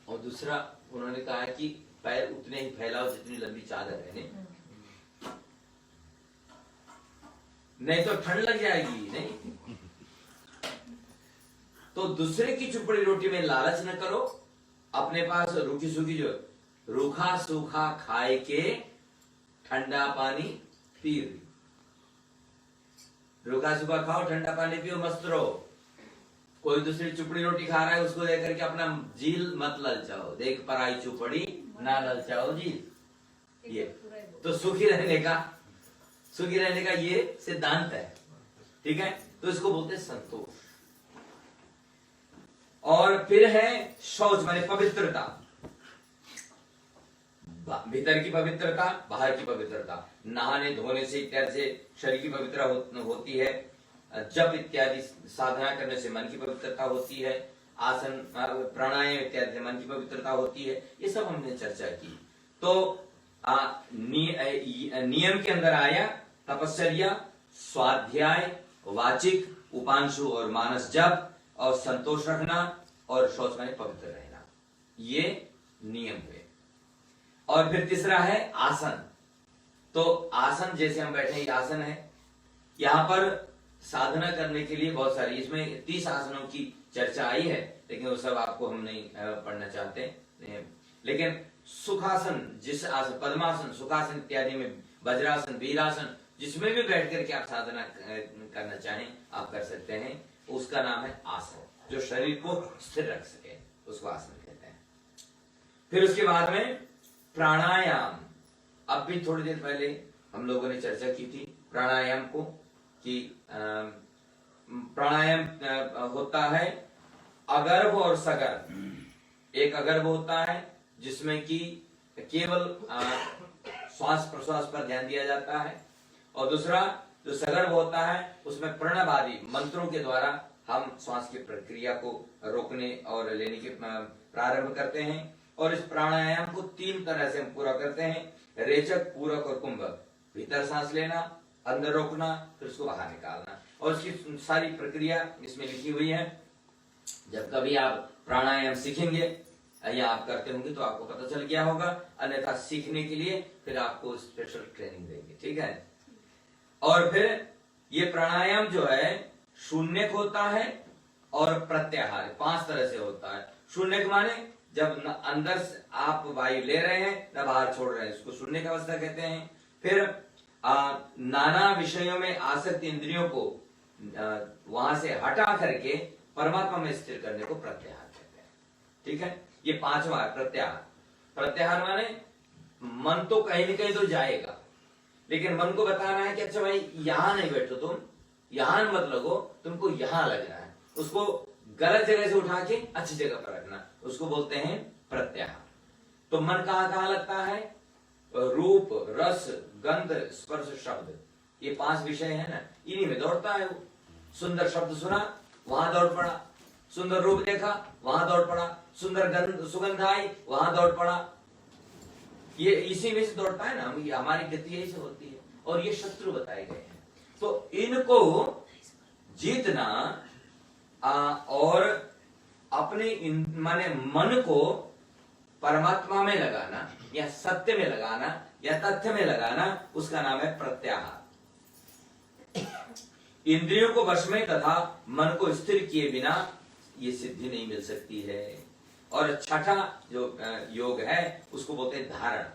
और दूसरा उन्होंने कहा है कि पैर उतने ही फैलाओ जितनी लंबी चादर है। नहीं तो ठंड लग जाएगी। नहीं तो दूसरे की चुपड़ी रोटी में लालच न करो, अपने पास रूखी सूखी जो रूखा सूखा खाए के ठंडा पानी पी। रूखा सूखा खाओ, ठंडा पानी पियो, मस्त रहो। कोई दूसरी चुपड़ी रोटी खा रहा है, उसको देख करके अपना जील मत ललचाओ। देख पराई चुपड़ी ना ललचाओ जील। ये तो सुखी रहने का ये सिद्धांत है। ठीक है, तो इसको बोलते हैं संतोष। और फिर है शौच माने पवित्रता, भीतर की पवित्रता, बाहर की पवित्रता। नहाने धोने से इत्यादि से शरीर की पवित्रता होती है। जप इत्यादि साधना करने से मन की पवित्रता होती है। आसन प्राणायाम इत्यादि से मन की पवित्रता होती है। ये सब हमने चर्चा की। तो नियम के अंदर आया तपस्या, स्वाध्याय, वाचिक, उपांशु और मानस जप, और संतोष रखना, और शौच माने पवित्र रहना। ये नियम हुए। और फिर तीसरा है आसन। तो आसन जैसे हम बैठे, ये आसन है। यहां पर साधना करने के लिए बहुत सारी, इसमें 30 आसनों की चर्चा आई है, लेकिन वो सब आपको हम नहीं पढ़ना चाहते। लेकिन सुखासन, जिस आसन, पद्मासन, सुखासन इत्यादि में, वज्रासन, वीरासन, जिसमें भी बैठ करके आप साधना करना चाहें आप कर सकते हैं। उसका नाम है आसन, जो शरीर को स्थिर रख सके, उसको आसन कहते हैं। फिर उसके बाद में प्राणायाम। अब भी थोड़ी देर पहले हम लोगों ने चर्चा की थी प्राणायाम को, कि प्राणायाम होता है अगर्भ और सगर्भ। एक अगर्भ होता है जिसमें कि केवल श्वास प्रश्वास पर ध्यान दिया जाता है, और दूसरा जो सगर्भ होता है उसमें प्रणव आदि मंत्रों के द्वारा हम श्वास की प्रक्रिया को रोकने और लेने के प्रारंभ करते हैं। और इस प्राणायाम को 3 तरह से हम पूरा करते हैं, रेचक, पूरक और कुंभक। भीतर सांस लेना, अंदर रोकना, फिर उसको बाहर निकालना, और उसकी सारी प्रक्रिया इसमें लिखी हुई है। जब कभी आप प्राणायाम सीखेंगे या आप करते होंगे तो आपको पता चल गया होगा, अन्यथा सीखने के लिए फिर आपको स्पेशल ट्रेनिंग देंगे। ठीक है। और फिर ये प्राणायाम जो है शून्यक होता है और प्रत्याहार, 5 तरह से होता है। शून्यक माने जब अंदर से आप वायु ले रहे हैं न बाहर छोड़ रहे हैं, इसको शून्यक अवस्था कहते हैं। फिर नाना विषयों में आसक्त इंद्रियों को वहां से हटा करके परमात्मा में स्थिर करने को प्रत्याहार कहते हैं। ठीक है, ये 5वां है प्रत्याहार। प्रत्याहार माने मन तो कहीं न कहीं तो जाएगा, लेकिन मन को बताना है कि अच्छा भाई यहां नहीं बैठो, तुम यहां मत लगो, तुमको यहां लगना है। उसको गलत जगह से उठा के अच्छी जगह पर रखना, उसको बोलते हैं प्रत्याहार। तो मन कहां कहां लगता है? रूप, रस, गंध, स्पर्श, शब्द, ये 5 विषय है ना, इन्हीं में दौड़ता है वो। सुंदर शब्द सुना, वहां दौड़ पड़ा। सुंदर रूप देखा, वहां दौड़ पड़ा। सुंदर सुगंध आई, वहां दौड़ पड़ा। ये इसी में से दौड़ता है ना, हमारी गति यही से होती है। और ये शत्रु बताए गए हैं, तो इनको जीतना और अपने माने मन को परमात्मा में लगाना या सत्य में लगाना या तथ्य में लगाना, उसका नाम है प्रत्याहार। इंद्रियों को वश में तथा मन को स्थिर किए बिना ये सिद्धि नहीं मिल सकती है। और छठा जो योग है उसको बोलते हैं धारणा।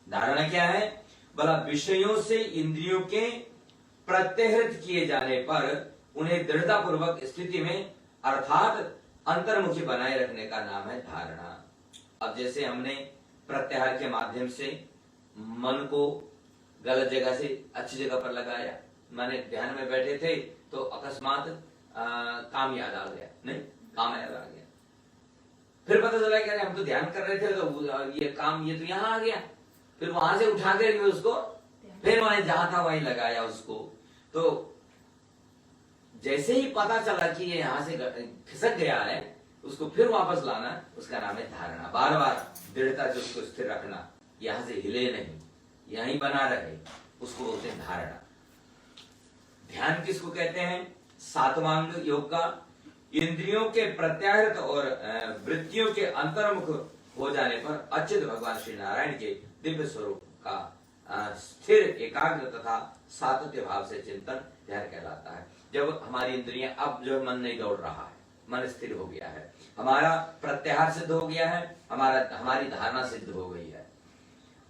धारणा क्या है? भला विषयों से इंद्रियों के प्रत्यहृत किए जाने पर उन्हें दृढ़ता पूर्वक स्थिति में अर्थात अंतर्मुखी बनाए रखने का नाम है धारणा। अब जैसे हमने प्रत्याहार के माध्यम से मन को गलत जगह से अच्छी जगह पर लगाया, माने ध्यान में बैठे थे तो अकस्मात काम याद आ गया, नहीं काम याद आ गया, फिर पता चला कि हम तो ध्यान कर रहे थे तो ये काम ये तो यहाँ आ गया, फिर वहां से उठा कर उसको फिर वहीं जहां था वहीं लगाया उसको। तो जैसे ही पता चला कि ये यहाँ से खिसक गया है, उसको फिर वापस लाना, उसका नाम है धारणा। बार बार दृढ़ता से उसको स्थिर रखना, यहां से हिले नहीं, यहीं बना रहे, उसको बोलते हैं धारणा। ध्यान किसको कहते हैं? 7वां योग का इंद्रियों के प्रत्याहृत और वृत्तियों के अंतर्मुख हो जाने पर अच्युत भगवान श्री नारायण के दिव्य स्वरूप का स्थिर एकाग्र तथा सातत्य भाव से चिंतन ध्यान कहलाता है। जब हमारी इंद्रियां, अब जो मन नहीं दौड़ रहा है, मन स्थिर हो गया है, हमारा प्रत्याहार सिद्ध हो गया है, हमारी धारणा सिद्ध हो गई है,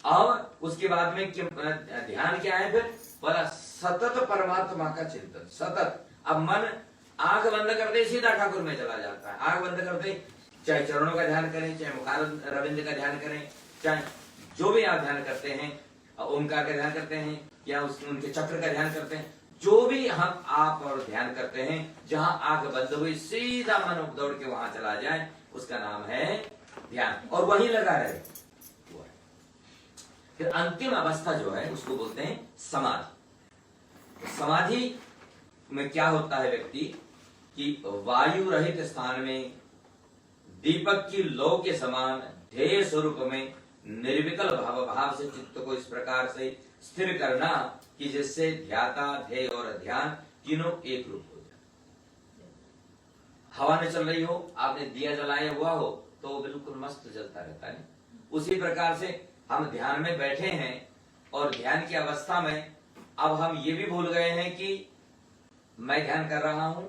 और उसके बाद में ध्यान क्या है फिर? बोला सतत परमात्मा का चिंतन, सतत। अब मन आंख बंद करते सीधा ठाकुर में चला जाता है। आंख बंद करते चाहे चरणों का ध्यान करें, चाहे मुखार रविंद्र का ध्यान करें, चाहे जो भी आप ध्यान करते हैं, ओमकार का ध्यान करते हैं या उनके चक्र का ध्यान करते हैं, जो भी हम आप और ध्यान करते हैं, जहां आंख बंद हुई सीधा मन दौड़ के वहां चला जाए, उसका नाम है ध्यान, और वहीं लगा रहे। फिर अंतिम अवस्था जो है उसको बोलते हैं समाधि। समाधि में क्या होता है व्यक्ति कि वायु रहित स्थान में दीपक की लौ के समान ध्येय स्वरूप में निर्विकल भाव से चित्त को इस प्रकार से स्थिर करना कि जिससे ध्याता, ध्येय और ध्यान तीनों एक रूप हो जाए। हवा में चल रही हो, आपने दिया जलाया हुआ हो तो बिल्कुल मस्त जलता रहता है। उसी प्रकार से हम ध्यान में बैठे हैं और ध्यान की अवस्था में अब हम ये भी भूल गए हैं कि मैं ध्यान कर रहा हूं,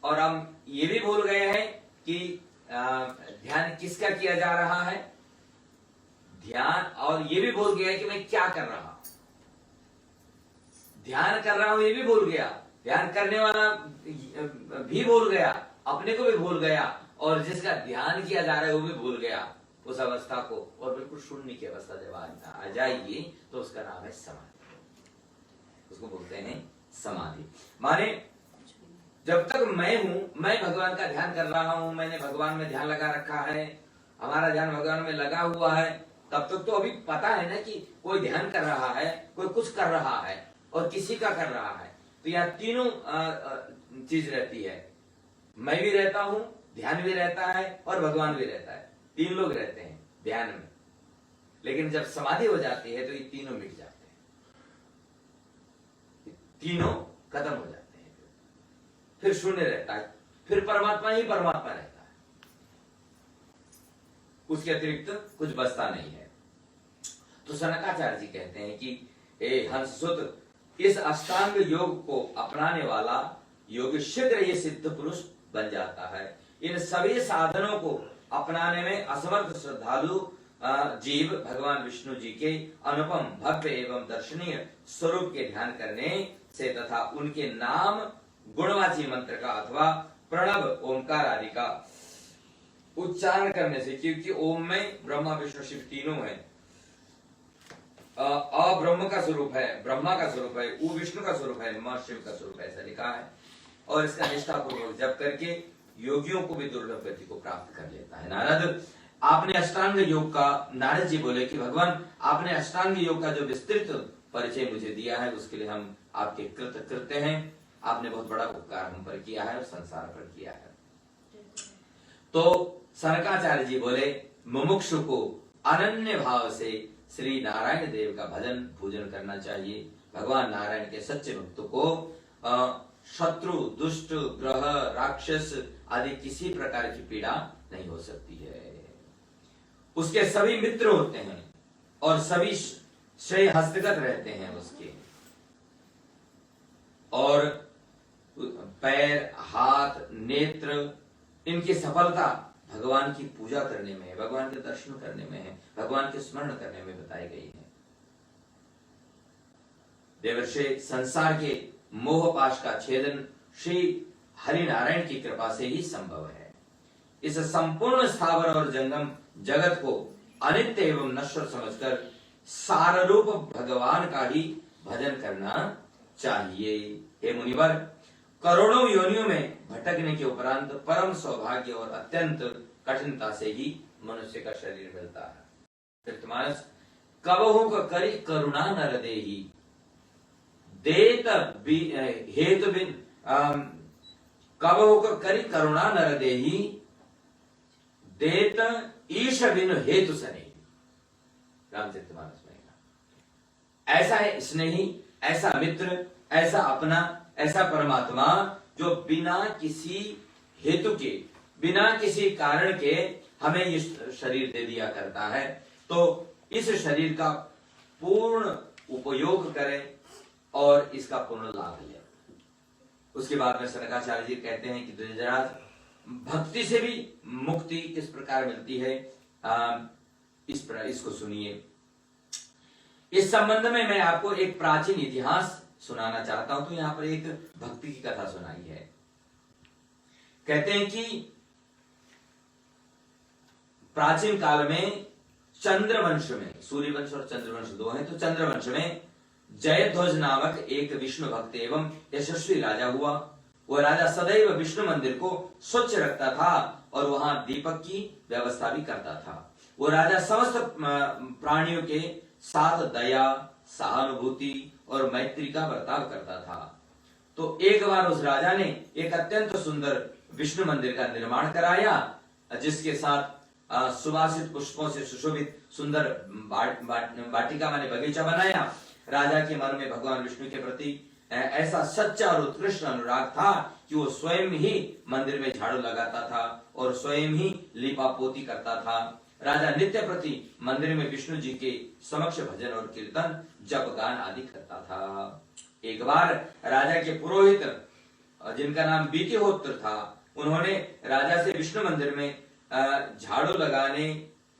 और हम ये भी भूल गए हैं कि ध्यान किसका किया जा रहा है ध्यान, और ये भी भूल गया कि मैं क्या कर रहा हूं। ध्यान कर रहा हूं ये भी भूल गया, ध्यान करने वाला भी भूल गया, अपने को भी भूल गया, और जिसका ध्यान किया जा रहा है वो भी भूल गया उस अवस्था को, और बिल्कुल शून्य की अवस्था जब आ जाएगी तो उसका नाम है समाधि। उसको बोलते हैं समाधि। माने जब तक मैं हूं, मैं भगवान का ध्यान कर रहा हूं, मैंने भगवान में ध्यान लगा रखा है, हमारा ध्यान भगवान में लगा हुआ है, तब तक तो अभी पता है ना कि कोई ध्यान कर रहा है, कोई कुछ कर रहा है और किसी का कर रहा है। तो यहाँ तीनों चीज रहती है, मैं भी रहता हूं, ध्यान भी रहता है और भगवान भी रहता है। तीन लोग रहते हैं ध्यान में, लेकिन जब समाधि हो जाती है तो ये तीनों मिट जाते हैं, तीनों खत्म हो जाते हैं, फिर शून्य रहता है, फिर परमात्मा ही परमात्मा रहता है, उसके अतिरिक्त कुछ बचता नहीं है। तो सनकाचार्य जी कहते हैं कि ए हंससुत, इस अष्टांग योग को अपनाने वाला योगी शीघ्र ये सिद्ध पुरुष बन जाता है। इन सभी साधनों को अपनाने में असमर्थ श्रद्धालु जीव भगवान विष्णु जी के अनुपम भव्य एवं दर्शनीय स्वरूप के ध्यान करने से तथा उनके नाम गुणवाची मंत्र का अथवा प्रणव ओमकार आदि का उच्चारण करने से, क्योंकि ओम में ब्रह्मा विष्णु शिव तीनों है, अ ब्रह्म का स्वरूप है, ब्रह्मा का स्वरूप है, उ विष्णु का स्वरूप है, म शिव का स्वरूप है, ऐसा लिखा है। और इसका निष्ठा पूर्वक जप करके योगियों को भी दुर्लभ गति को प्राप्त कर लेता है। नारद, आपने अष्टांग योग का, नारद जी बोले कि भगवान आपने अष्टांग योग का जो विस्तृत परिचय मुझे दिया है उसके लिए हम आपके कृतज्ञ हैं। आपने बहुत बड़ा उपकार हम पर किया है और संसार पर किया है। तो सनकाचार्य जी बोले मुमुक्षु को अनन्य भाव से श्री नारायण देव का भजन पूजन करना चाहिए। भगवान नारायण के सच्चे भक्तों को शत्रु, दुष्ट, ग्रह, राक्षस आदि किसी प्रकार की पीड़ा नहीं हो सकती है। उसके सभी मित्र होते हैं और सभी श्रेय हस्तगत रहते हैं उसके, और पैर, हाथ, नेत्र, इनकी सफलता भगवान की पूजा करने में है, भगवान के दर्शन करने में है, भगवान के स्मरण करने में बताई गई है। देवर्षि संसार के मोह पाश का छेदन श्री हरि नारायण की कृपा से ही संभव है। इस संपूर्ण स्थावर और जंगम जगत को अनित्य एवं नश्वर समझकर सार रूप भगवान का ही भजन करना चाहिए। हे मुनिवर, करोड़ों योनियों में भटकने के उपरांत परम सौभाग्य और अत्यंत कठिनता से ही मनुष्य का शरीर मिलता है। कृतमानस, कबहु करी करुणा नर देहि, देत हेतु बिन कबहु करी करुणा नर देहि, देत ईश बिन हेतु सने। रामचरितमानस में ऐसा है स्नेही, ऐसा मित्र, ऐसा अपना, ऐसा परमात्मा जो बिना किसी हेतु के, बिना किसी कारण के हमें ये शरीर दे दिया करता है। तो इस शरीर का पूर्ण उपयोग करें और इसका पूर्ण लाभ लें। उसके बाद में सनकाचार्य जी कहते हैं कि धृतराज भक्ति से भी मुक्ति किस प्रकार मिलती है, इसको सुनिए। इस संबंध में मैं आपको एक प्राचीन इतिहास सुनाना चाहता हूं। तो यहां पर एक भक्ति की कथा सुनाई है। कहते हैं कि प्राचीन काल में चंद्रवंश में, सूर्यवंश और चंद्रवंश दो हैं, तो चंद्रवंश में जयध्वज नामक एक विष्णु भक्त एवं यशस्वी राजा हुआ। वह राजा सदैव विष्णु मंदिर को स्वच्छ रखता था और वहां दीपक की व्यवस्था भी करता था। वो राजा समस्त प्राणियों के साथ दया, सहानुभूति और मैत्री का बर्ताव करता था। तो एक बार उस राजा ने एक अत्यंत सुंदर विष्णु मंदिर का निर्माण कराया, जिसके साथ सुवासित पुष्पों से सुशोभित सुंदर वाटिका माने बगीचा बनाया। राजा के मन में भगवान विष्णु के प्रति ऐसा सच्चा और उत्कृष्ट अनुराग था कि वो स्वयं ही मंदिर में झाड़ू लगाता था और स्वयं ही लीपा पोती करता था। राजा नित्य प्रति मंदिर में विष्णु जी के समक्ष भजन और कीर्तन, जप गान आदि करता था। एक बार राजा के पुरोहित, जिनका नाम बीतिहोत्र था, उन्होंने राजा से विष्णु मंदिर में झाड़ू लगाने,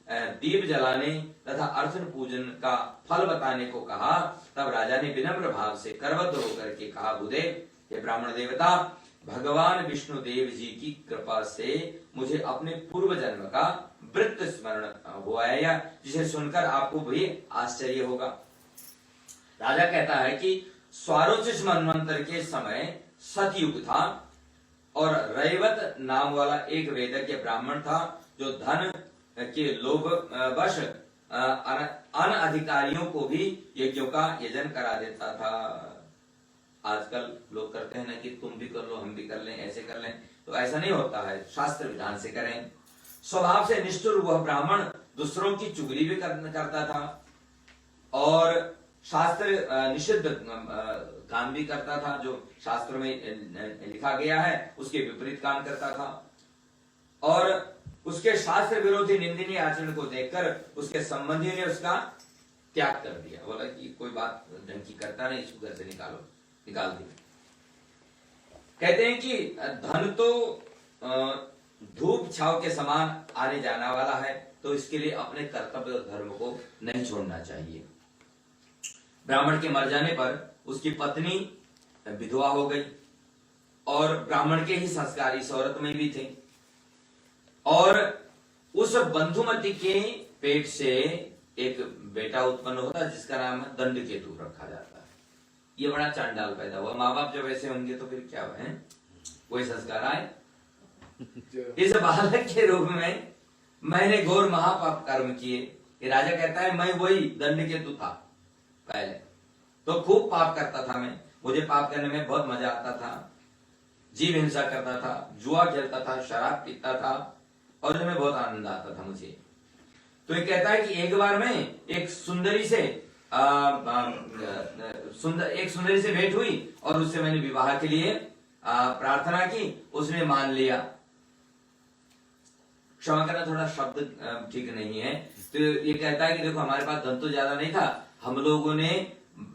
दीप जलाने तथा अर्चन पूजन का फल बताने को कहा। तब राजा ने विनम्र भाव से करबद्ध होकर के कहा, बुधेव, हे ब्राह्मण देवता, भगवान विष्णु देव जी की कृपा से मुझे अपने पूर्व जन्म का वृत्त स्मरण हुआ है, या जिसे सुनकर आपको भी आश्चर्य होगा। राजा कहता है कि स्वारोचिष मनवंतर के समय सतयुग था और रैवत नाम वाला एक वेदज्ञ ब्राह्मण था, जो धन के लोभ वश अनधिकारियों को भी यज्ञों का यजन करा देता था। आजकल लोग करते हैं ना कि तुम भी कर लो, हम भी कर लें, ऐसे कर लें, तो ऐसा नहीं होता है, शास्त्र विधान से करें। स्वभाव से निष्ठुर वह ब्राह्मण दूसरों की चुगली भी करता था और शास्त्र निषिद्ध काम भी करता था, जो शास्त्र में लिखा गया है उसके विपरीत काम करता था। और उसके शास्त्र विरोधी निंदनीय आचरण को देखकर उसके संबंधियों ने उसका त्याग कर दिया। बोला कि कोई बात ढंग की करता नहीं, इसको घर से निकाल दिया। कहते हैं कि धन तो धूप छाव के समान आने जाने वाला है, तो इसके लिए अपने कर्तव्य और धर्म को नहीं छोड़ना चाहिए। ब्राह्मण के मर जाने पर उसकी पत्नी विधवा हो गई और ब्राह्मण के ही संस्कार इस औरत में भी थे, और उस बंधुमती के पेट से एक बेटा उत्पन्न होता है जिसका नाम है दंडकेतु रखा जाता है। ये बड़ा चांडाल पैदा हुआ। माँ बाप जब ऐसे होंगे तो फिर क्या है, वही संस्कार आए। इस बालक के रूप में मैंने घोर महापाप कर्म किए। ये राजा कहता है मैं वही दंडकेतु था पहले, तो खूब पाप करता था मैं, मुझे पाप करने में बहुत मजा आता था, जीव हिंसा करता था, जुआ खेलता था, शराब पीता था और इसमें बहुत आनंद आता था मुझे। तो ये कहता है कि एक बार मैं एक सुंदरी से सुंदरी से भेंट हुई और उससे मैंने विवाह के लिए प्रार्थना की, उसने मान लिया। क्षमा करना, थोड़ा शब्द ठीक नहीं है। तो ये कहता है कि देखो हमारे पास धन तो ज्यादा नहीं था, हम लोगों ने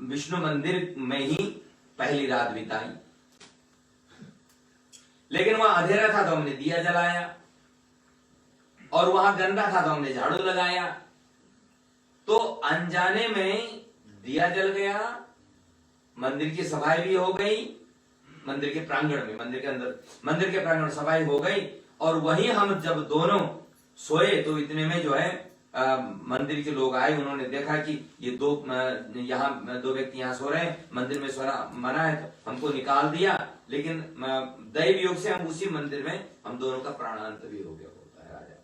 विष्णु मंदिर में ही पहली रात बिताई, लेकिन वहां अंधेरा था तो हमने दिया जलाया, और वहां गंदा था तो हमने झाड़ू लगाया, तो अनजाने में दिया जल गया, मंदिर की सफाई भी हो गई, मंदिर के प्रांगण में, मंदिर के अंदर, मंदिर के प्रांगण में सफाई हो गई, और वहीं हम जब दोनों सोए तो इतने में जो है मंदिर के लोग आए, उन्होंने देखा कि ये दो व्यक्ति यहाँ सो रहे हैं, मंदिर में सोना मना है, तो हमको निकाल दिया, लेकिन दैव योग से हम उसी मंदिर में हम दोनों का प्राणांत भी हो गया होता है राजा।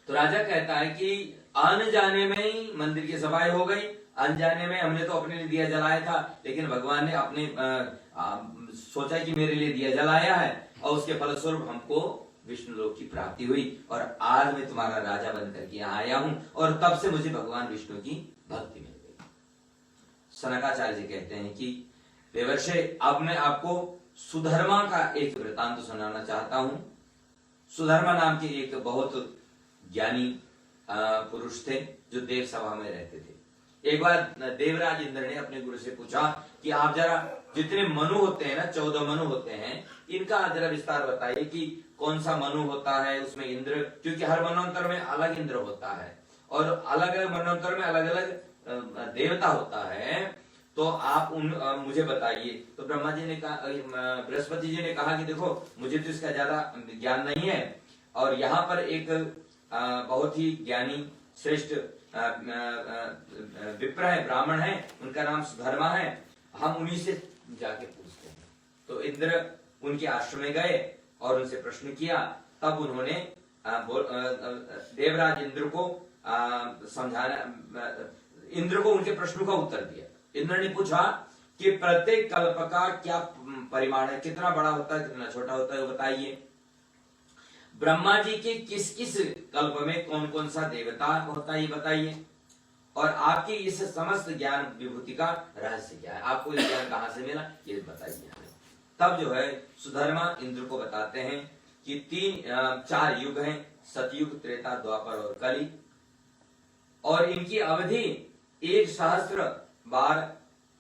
तो राजा कहता है कि अनजाने में ही मंदिर की सफाई हो गई, अनजाने में हमने तो अपने लिए दिया जलाया था, लेकिन भगवान ने अपने सोचा कि मेरे लिए दिया जलाया है, और उसके फलस्वरूप हमको विष्णु लोक की प्राप्ति हुई, और आज मैं तुम्हारा राजा बनकर के यहाँ आया हूं, और तब से मुझे भगवान विष्णु की भक्ति मिल गई। सनकाचार्य जी कहते हैं कि देवर्षि, अब मैं आपको सुधर्मा का एक वृतांत सुनाना चाहता हूं। सुधर्मा नाम के एक बहुत ज्ञानी पुरुष थे जो देव सभा में रहते थे। एक बार देवराज इंद्र ने अपने गुरु से पूछा कि आप जरा जितने मनु होते हैं ना, 14 मनु होते हैं, इनका जरा विस्तार बताइए कि कौन सा मनु होता है उसमें इंद्र, क्योंकि हर मनवंतर में अलग इंद्र होता है और अलग अलग मनवंतर में अलग अलग देवता होता है, तो आप मुझे बताइए। तो ब्रह्मा जी ने कहा, बृहस्पति जी ने कहा कि देखो मुझे तो इसका ज्यादा ज्ञान नहीं है, और यहाँ पर एक बहुत ही ज्ञानी श्रेष्ठ विप्र है, ब्राह्मण है, उनका नाम सुधर्मा है, हम उन्हीं से जाके पूछते हैं। तो इंद्र उनके आश्रम में गए और उनसे प्रश्न किया, तब उन्होंने देवराज इंद्र को समझाना, इंद्र को उनके प्रश्नों का उत्तर दिया। इंद्र ने पूछा कि प्रत्येक कल्प का क्या परिमाण है, कितना बड़ा होता है, कितना छोटा होता है, वो बताइए। ब्रह्मा जी के किस किस कल्प में कौन कौन सा देवता होता है ये बताइए, और आपकी इस समस्त ज्ञान विभूति का रहस्य क्या है, आपको ये ज्ञान कहां से मिला ये बताइए। तब जो है सुधर्मा इंद्र को बताते हैं कि 4 युग हैं, सतयुग, त्रेता, द्वापर और कली, और इनकी अवधि 1000 बार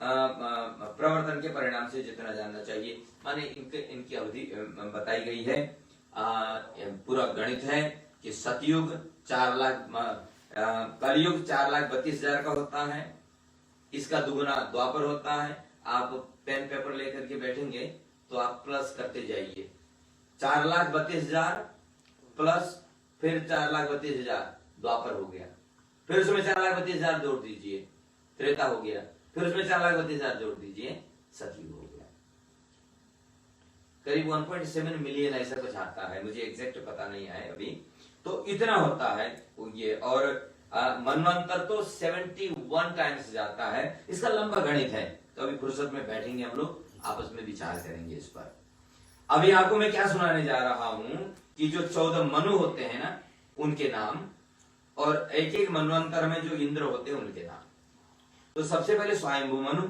प्रवर्तन के परिणाम से जितना जानना चाहिए, माने इनकी अवधि बताई गई है। पूरा गणित है कि सतयुग 4 लाख, कलयुग 4,32,000 का होता है, इसका दुगुना द्वापर होता है। आप पेन पेपर लेकर के बैठेंगे तो आप प्लस करते जाइए, 4,32,000 प्लस फिर 4,32,000 द्वापर हो गया, फिर उसमें 4,32,000 जोड़ दीजिए, त्रेता हो गया, फिर उसमें 4,32,000 जोड़ दीजिए, सतयुग हो गया। करीब 1.7 मिलियन ऐसा कुछ आता है, मुझे एग्जैक्ट पता नहीं है अभी, तो इतना होता है ये। और मनवंतर तो 71 टाइम्स जाता है, इसका लंबा गणित है, तो अभी फुर्सत में बैठेंगे हम लोग, आपस में विचार करेंगे इस पर। अभी आपको मैं क्या सुनाने जा रहा हूं कि जो 14 मनु होते हैं ना, उनके नाम, और एक एक मनवंतर में जो इंद्र होते हैं उनके नाम। तो सबसे पहले स्वयंभू मनु,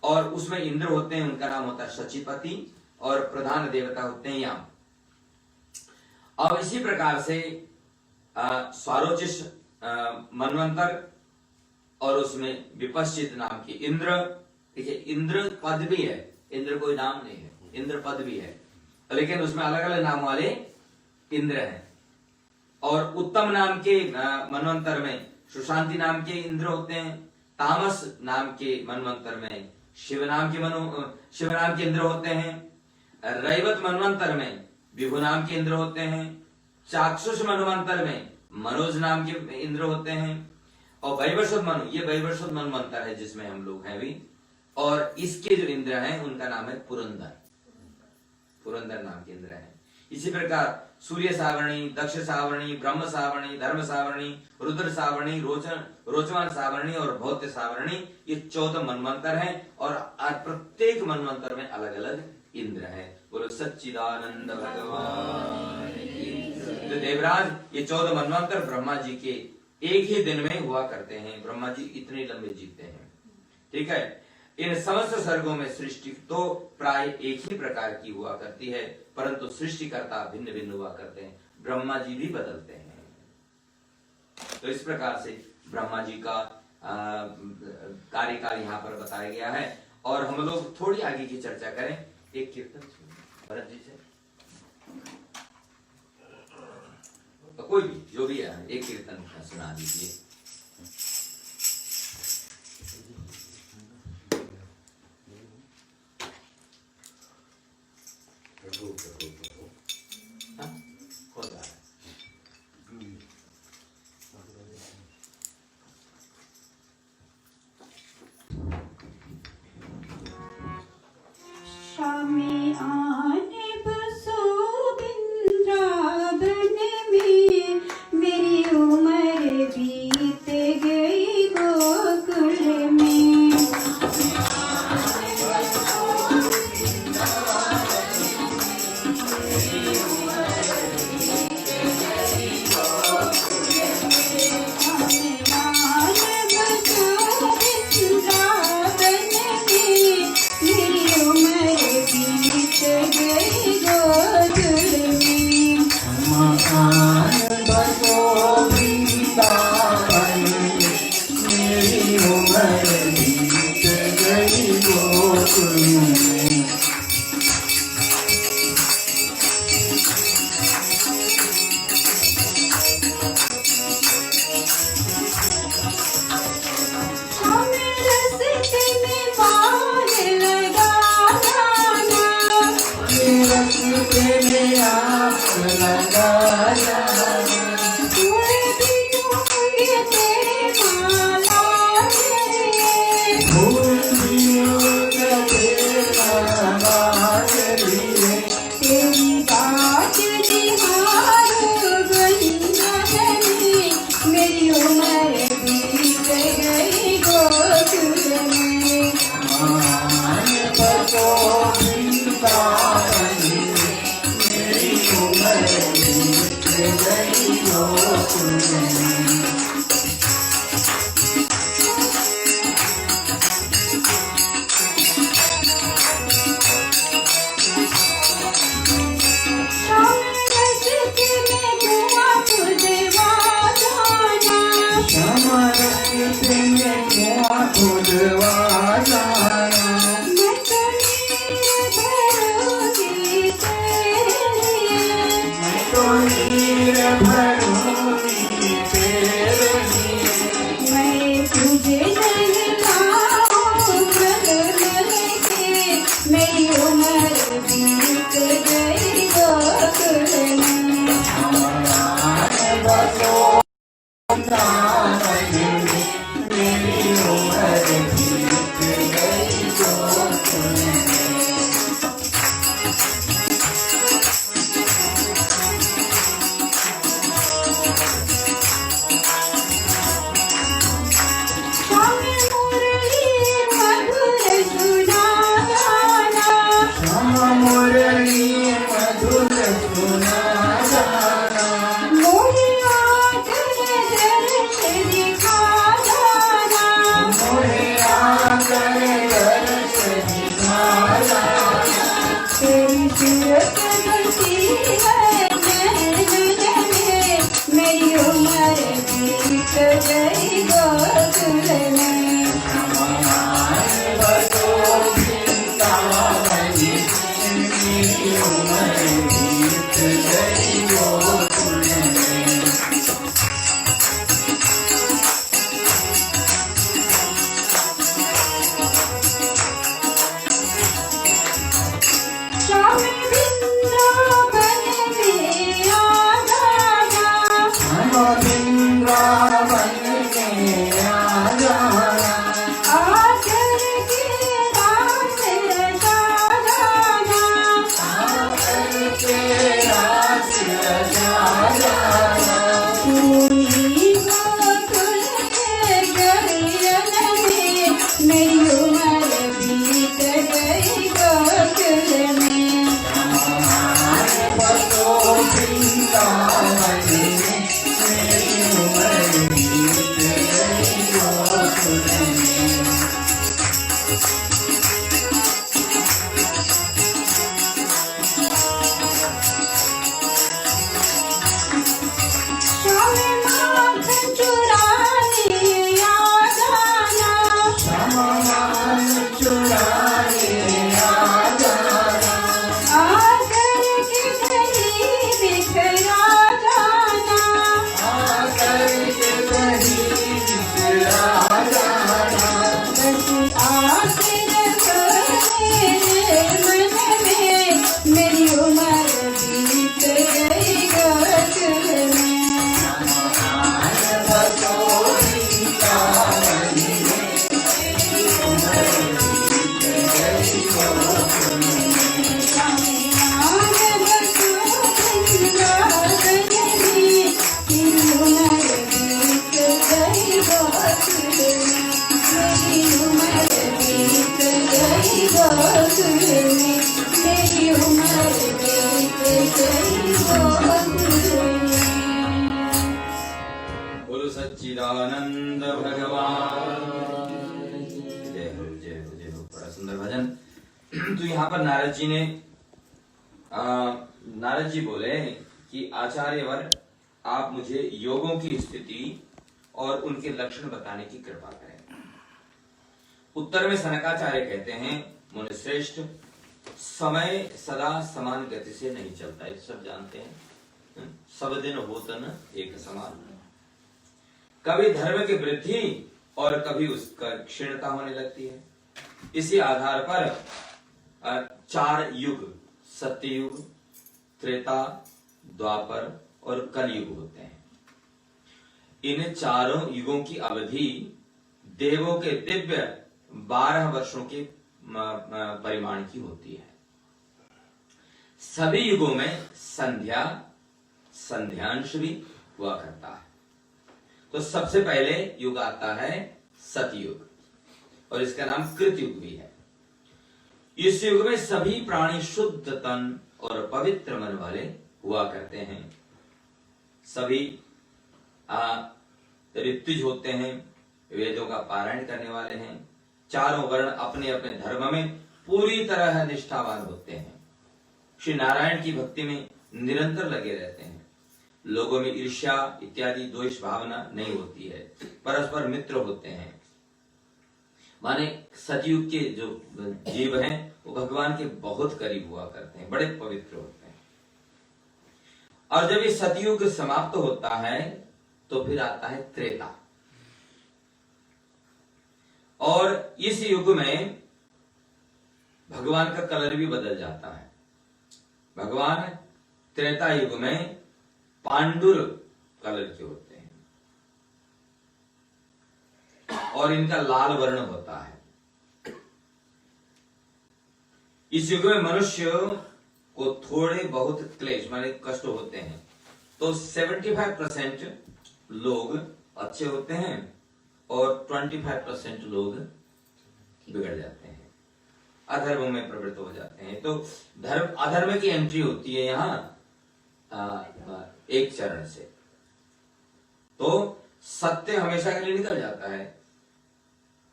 और उसमें इंद्र होते हैं, उनका नाम होता है शचीपति, और प्रधान देवता होते हैं याम। अब इसी प्रकार से स्वारोचिष मनवंतर, और उसमें विपश्चित नाम की इंद्र, देखिए इंद्र पद भी है, इंद्र कोई नाम नहीं है, इंद्र पद भी है, लेकिन उसमें अलग अलग नाम वाले इंद्र हैं। और उत्तम नाम के मनवंतर में सुशांति नाम के इंद्र होते हैं, तामस नाम के मनवंतर में शिव नाम के इंद्र होते हैं, रैवत मनवंतर में विभु नाम के इंद्र होते हैं, चाक्षुष मनवंतर में मनोज नाम के इंद्र होते हैं, और वैवस्वत मनु, ये वैवस्वत मनवंतर है जिसमें हम लोग हैं अभी, और इसके जो इंद्र हैं उनका नाम है पुरंदर, पुरंदर नाम के इंद्र हैं। इसी प्रकार सूर्य सावरणी, दक्ष सावरणी, ब्रह्म सावरणी, धर्म सावरणी, रुद्र सावरणी, रोचमान सावरणी और भौत्य सावरणी, ये 14 मनवंतर हैं, और प्रत्येक मनवंतर में अलग अलग इंद्र हैं। बोलो सच्चिदानंद भगवान। तो देवराज, ये 14 मनवंतर ब्रह्मा जी के एक ही दिन में हुआ करते हैं, ब्रह्मा जी इतने लंबे जीते हैं, ठीक है। इन समस्त सर्गों में सृष्टि तो प्राय एक ही प्रकार की हुआ करती है, परंतु सृष्टिकर्ता भिन्न भिन्न हुआ करते हैं, ब्रह्मा जी भी बदलते हैं। तो इस प्रकार से ब्रह्मा जी का कार्यकाल यहाँ पर बताया गया है। और हम लोग थोड़ी आगे की चर्चा करें, एक कीर्तन भरत जी से, तो कोई भी जो भी है एक कीर्तन सुना दीजिए। शामी आने बसो वृंदावन में, मेरी उम्र भी बोलो सच्चिदानंद भगवान जय हो जय हो जय हो। बड़ा सुंदर भजन। तो यहाँ पर नारद जी बोले कि आचार्यवर आप मुझे योगों की स्थिति और उनके लक्षण बताने की कृपा करें। उत्तर में सनकाचार्य कहते हैं, मुनिश्रेष्ठ, समय सदा समान गति से नहीं चलता, ये सब जानते हैं। सब दिन होता न एक समान, कभी धर्म की वृद्धि और कभी उसका क्षीणता होने लगती है। इसी आधार पर 4 युग, सत्ययुग, त्रेता, द्वापर और कलयुग होते हैं। इन चारों युगों की अवधि देवों के दिव्य 12 वर्षों के परिमाण की होती है। सभी युगों में संध्यांश भी हुआ करता है। तो सबसे पहले युग आता है सतयुग, और इसका नाम कृतयुग भी है। इस युग में सभी प्राणी शुद्ध तन और पवित्र मन वाले हुआ करते हैं। सभी ऋत्विज होते हैं, वेदों का पारायण करने वाले हैं। चारों वर्ण अपने अपने धर्म में पूरी तरह निष्ठावान होते हैं। श्री नारायण की भक्ति में निरंतर लगे रहते हैं। लोगों में ईर्ष्या इत्यादि द्वेष भावना नहीं होती है, परस्पर मित्र होते हैं। माने सतयुग के जो जीव हैं वो भगवान के बहुत करीब हुआ करते हैं, बड़े पवित्र होते हैं। और जब ये सतयुग समाप्त होता है तो फिर आता है त्रेता, और इस युग में भगवान का कलर भी बदल जाता है। भगवान त्रेता युग में पांडुर कलर के होते हैं और इनका लाल वर्ण होता है। इस युग में मनुष्य को थोड़े बहुत क्लेश माने कष्ट होते हैं, तो 75% लोग अच्छे होते हैं और 25% लोग बिगड़ जाते हैं, अधर्म में प्रवृत्त हो जाते हैं। तो अधर्म की एंट्री होती है यहाँ एक चरण से। तो सत्य हमेशा के लिए निकल जाता है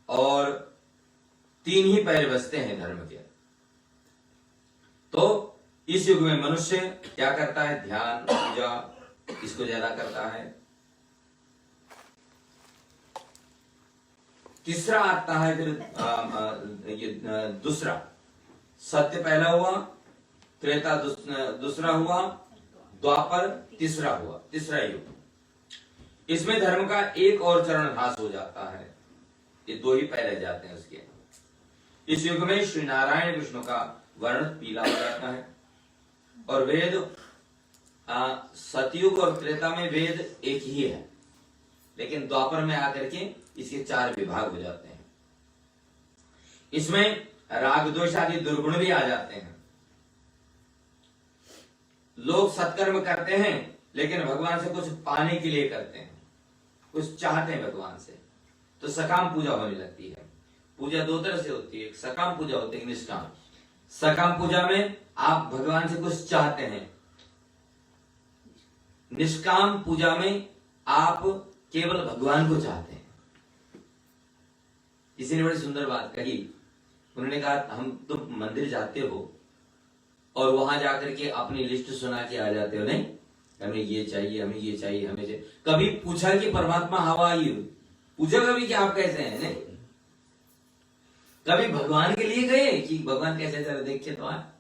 और 3 ही पैर बचते हैं धर्म के। तो इस युग में मनुष्य क्या करता है? ध्यान पूजा इसको ज्यादा करता है। तीसरा आता है फिर ये दूसरा, सत्य पहला हुआ, त्रेता दूसरा हुआ, द्वापर तीसरा हुआ, तीसरा युग। इसमें धर्म का एक और चरण ह्रास हो जाता है, ये 2 ही पैर रह जाते हैं उसके। इस युग में श्री नारायण विष्णु का वर्ण पीला हो जाता है और वेद सतयुग और त्रेता में वेद एक ही है, लेकिन द्वापर में आकर के इसके 4 विभाग हो जाते हैं। इसमें राग द्वेष आदि दुर्गुण भी आ जाते हैं। लोग सत्कर्म करते हैं लेकिन भगवान से कुछ पाने के लिए करते हैं, कुछ चाहते हैं भगवान से, तो सकाम पूजा होने लगती है। पूजा 2 तरह से होती है, एक सकाम पूजा होती है, निष्काम। सकाम पूजा में आप भगवान से कुछ चाहते हैं, निष्काम पूजा में आप केवल भगवान को चाहते हैं। किसी ने बड़ी सुंदर बात कही, उन्होंने कहा हम तुम मंदिर जाते हो और वहां जाकर के अपनी लिस्ट सुना के आ जाते हो, नहीं हमें ये चाहिए, हमें ये चाहिए, हमें चाहिए। कभी पूछा कि परमात्मा हाउ आर यू? पूछा कभी कि आप कैसे हैं? नहीं। कभी भगवान के लिए गए कि भगवान कैसे जरा देखिए तो आप?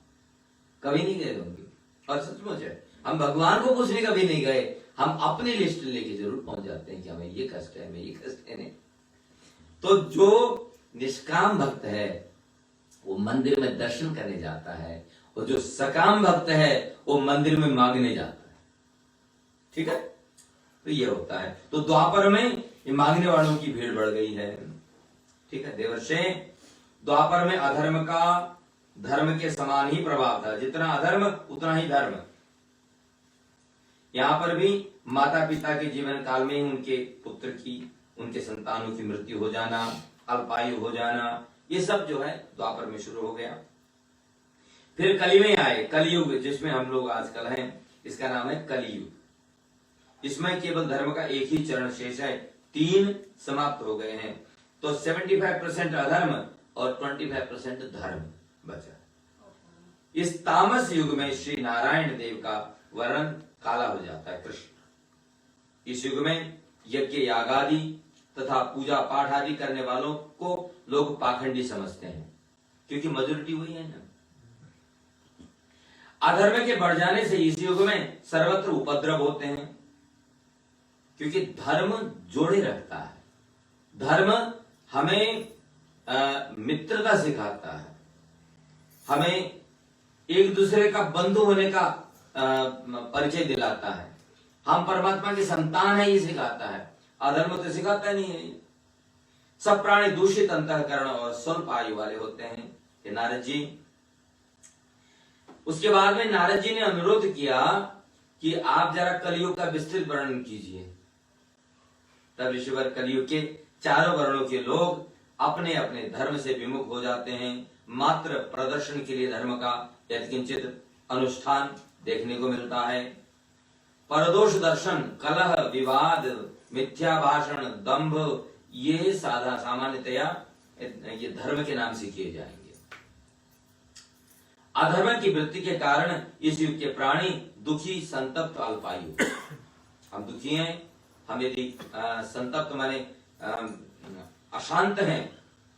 कभी नहीं गए होंगे। और सचमुच है, हम भगवान को पूछने कभी नहीं गए, हम अपनी लिस्ट लेके जरूर पहुंच जाते हैं कि हमें ये कष्ट है, हमें ये कष्ट है। नहीं, तो जो निष्काम भक्त है वो मंदिर में दर्शन करने जाता है, और जो सकाम भक्त है वो मंदिर में मांगने जाता है। ठीक है, तो ये होता है। तो द्वापर में ये मांगने वालों की भीड़ बढ़ गई है। ठीक है देवर्षे, द्वापर में अधर्म का धर्म के समान ही प्रभाव था, जितना अधर्म उतना ही धर्म। यहां पर भी माता पिता के जीवन काल में ही उनके पुत्र की, उनके संतानों की मृत्यु हो जाना, अल्पायु हो जाना, ये सब जो है द्वापर में शुरू हो गया। फिर कली में आए कलयुग, जिसमें हम लोग आजकल हैं, इसका नाम है कलयुग। इसमें केवल धर्म का एक ही चरण शेष है, 3 समाप्त हो गए हैं। तो 75% अधर्म और 25% धर्म बचा। इस तामस युग में श्री नारायण देव का वर्ण काला हो जाता है, कृष्ण। इस युग में यज्ञ यागादि तथा पूजा पाठ आदि करने वालों को लोग पाखंडी समझते हैं, क्योंकि मेजॉरिटी वही है ना। अधर्म के बढ़ जाने से इस युग में सर्वत्र उपद्रव होते हैं, क्योंकि धर्म जोड़े रखता है। धर्म हमें मित्रता सिखाता है, हमें एक दूसरे का बंधु होने का परिचय दिलाता है। हम परमात्मा की संतान है ये सिखाता है, अधर्म तो सिखाता नहीं है। सब प्राणी दूषित अंतःकरण और स्वल्प आयु वाले होते हैं। ये नारद जी, उसके बाद में नारद जी ने अनुरोध किया कि आप जरा कलयुग का विस्तृत वर्णन कीजिए। तब ऋषिवर कलयुग के चारों वर्णों के लोग अपने अपने धर्म से विमुख हो जाते हैं। मात्र प्रदर्शन के लिए धर्म का यत्किंचित अनुष्ठान देखने को मिलता है। परदोष दर्शन, कलह, विवाद, मिथ्या भाषण, दंभ, ये सामान्यतया ये धर्म के नाम से किए जाएंगे। अधर्म की वृत्ति के कारण इस युग के प्राणी दुखी, संतप्त, अल्पायु। हम दुखी हैं, हम यदि संतप्त माने अशांत हैं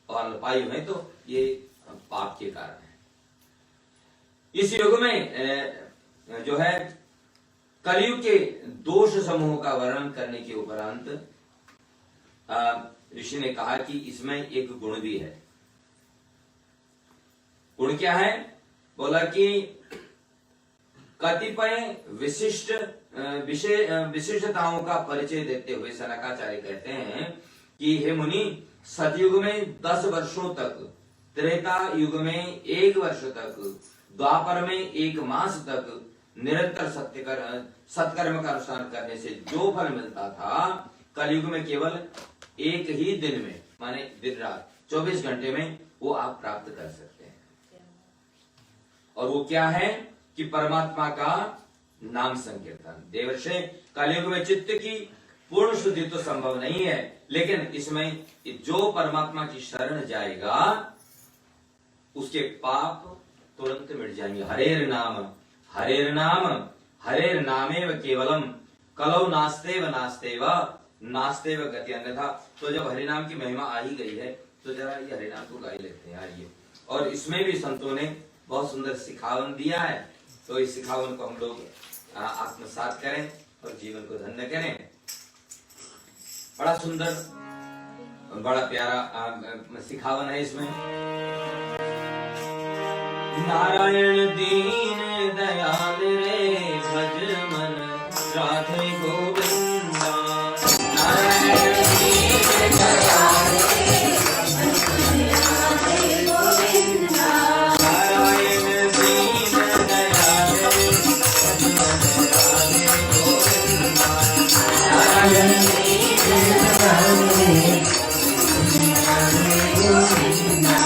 और अल्पायु हैं तो ये पाप के कारण है। इस युग में जो है कलयुग के दोष समूह का वर्णन करने के उपरांत ऋषि ने कहा कि इसमें एक गुण भी है। गुण क्या है? बोला कि कतिपय विशिष्टताओं का परिचय देते हुए सनकाचार्य कहते हैं कि हे मुनि, सतयुग में 10 वर्षों तक, त्रेता युग में 1 वर्ष तक, द्वापर में 1 मास तक निरंतर सत्कर्म का अनुष्ठान करने से जो फल मिलता था, कलयुग में केवल 1 ही दिन में, माने दिन रात 24 घंटे में वो आप प्राप्त कर सकते हैं। और वो क्या है कि परमात्मा का नाम संकीर्तन। देवर्षे, कलयुग में चित्त की पूर्ण शुद्धि तो संभव नहीं है, लेकिन इसमें जो परमात्मा की शरण जाएगा उसके पाप तुरंत मिट जाएंगे। हरेर नाम हरेर नामेव केवलम कलौ नास्तेव नास्तेव गति। अन्यथा तो जब हरि नाम की महिमा आ ही गई है तो जरा ये हरि नाम को गा ही लेते हैं यार ये। और इसमें भी संतों ने बहुत सुंदर सिखावन दिया है, तो इस सिखावन को हम लोग आत्मसात करें और जीवन को धन्य करें। बड़ा सुंदर, बड़ा प्यारा सिखावन है इसमें। नारायण दीन दयाल रे भज मन राधे गोविंदा। नारायण दीन दयाल रे राधे गोविंदा। नारायण दीन दयाल रे राधे गोविंदा। नारायण दीन दयाल रे राधे गोविंदा।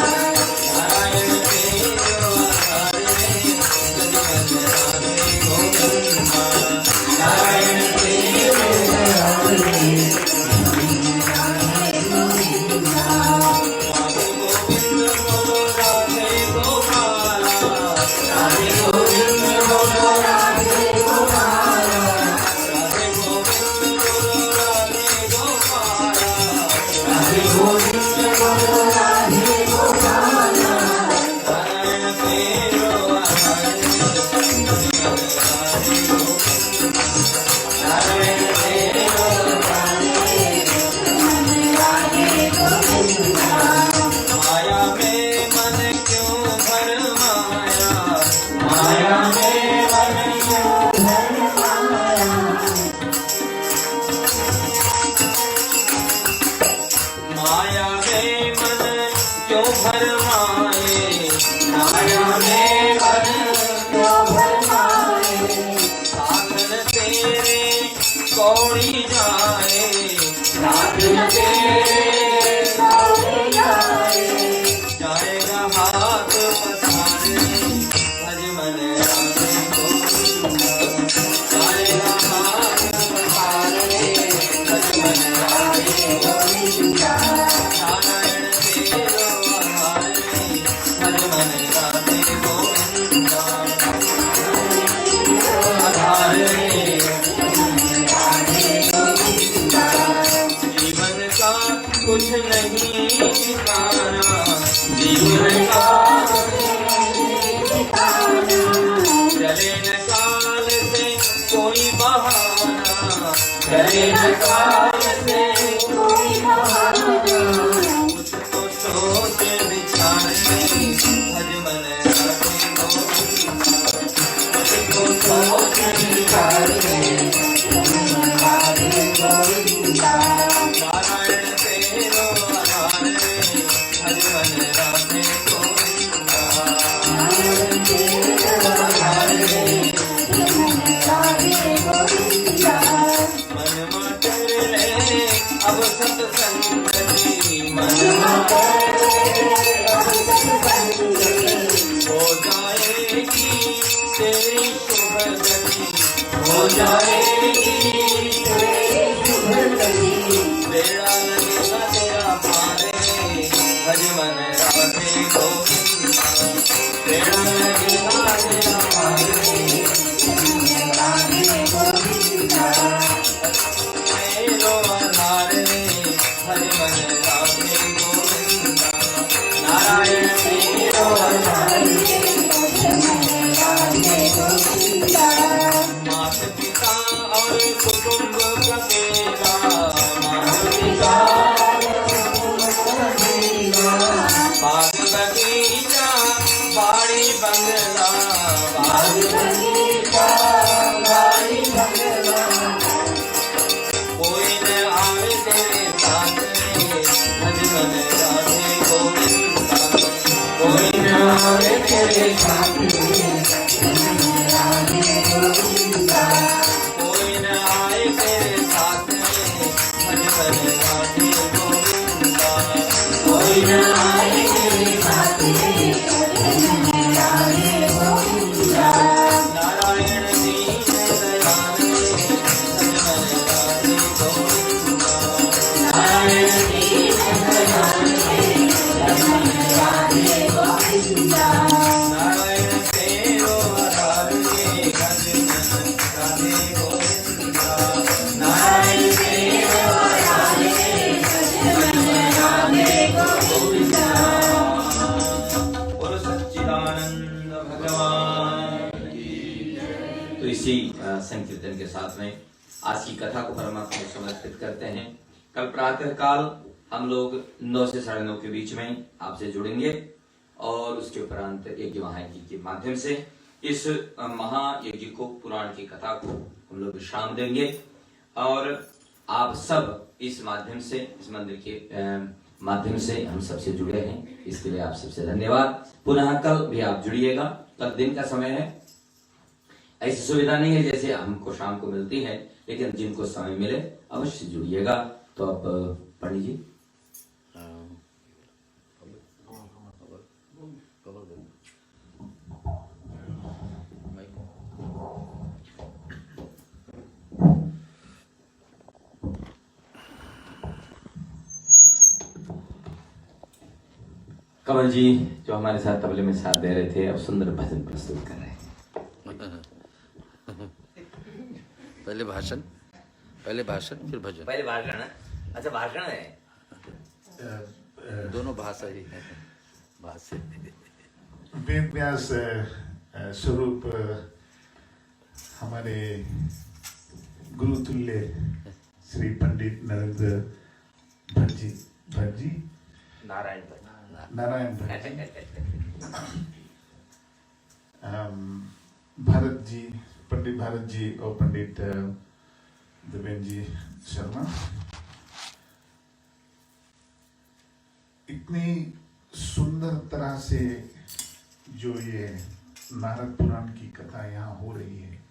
Hare संगति मन हो जाएगी तेरी शुभ गति, हो जाएगी तेरी शुभ गति। बेड़ा लगेगा तेरा पारे भज मन राधे गोविंदा, बेड़ा लगेगा तेरा पारे राधे गोविंदा। मेरो आधार भज मन राधे गोविंदा, नारायण मेरो आधार मात पिता और कुटुंब कबीरा, मात पिता बाग बगीचा बाड़ी बंगला, बाग बगीचा बाड़ी बंगला। कोई न आवे तेरे साथ में भज मन राधे गोविंदा, कोई न आवे तेरे साथ में कोई न आए तेरे साथ में भज मन राधे गोविंदा, कोई न आए तेरे साथ में राधे गोविंदा। नारायण दीन दयाल भज मन राधे गोविंदा, नारायण दीन दयाल भज मन राधे गोविंदा। नारायण तेरो आधार भज मन राधे गोविंदा, नारायण तेरो आधार भज मन राधे गोविंदा। बोलो सच्चिदानंद भगवान की जय। तो इसी संकीर्तन के साथ में आज की कथा को परमात्मा को समर्पित करते हैं। कल प्रातः काल हम लोग 9 से 9:30 के बीच में आपसे जुड़ेंगे और उसके उपरांत यज्ञ महायज्ञ के माध्यम से इस महायज्ञ को, पुराण की कथा को हम लोग विश्राम देंगे। और आप सब इस माध्यम से, इस मंदिर के माध्यम से हम सबसे जुड़े हैं, इसके लिए आप सबसे धन्यवाद। पुनः कल भी आप जुड़िएगा। कल दिन का समय है, ऐसी सुविधा नहीं है जैसे हमको शाम को मिलती है, लेकिन जिनको समय मिले अवश्य जुड़िएगा। तो अब पंडित जी कमल जी जो हमारे साथ तबले में साथ दे रहे थे, अब सुंदर भजन प्रस्तुत कर रहे हैं। पहले भाषण फिर भजन। पहले भाषण है। अच्छा भाषण है, दोनों भाषा ही है। भाषा वेद व्यास स्वरूप हमारे गुरुतुल्य श्री पंडित नरेंद्र भट्ट जी नारायण भट्ट जी, भारत जी, पंडित भारत जी और पंडित देवेंद्र जी शर्मा, इतनी सुंदर तरह से जो ये नारद पुराण की कथा यहाँ हो रही है,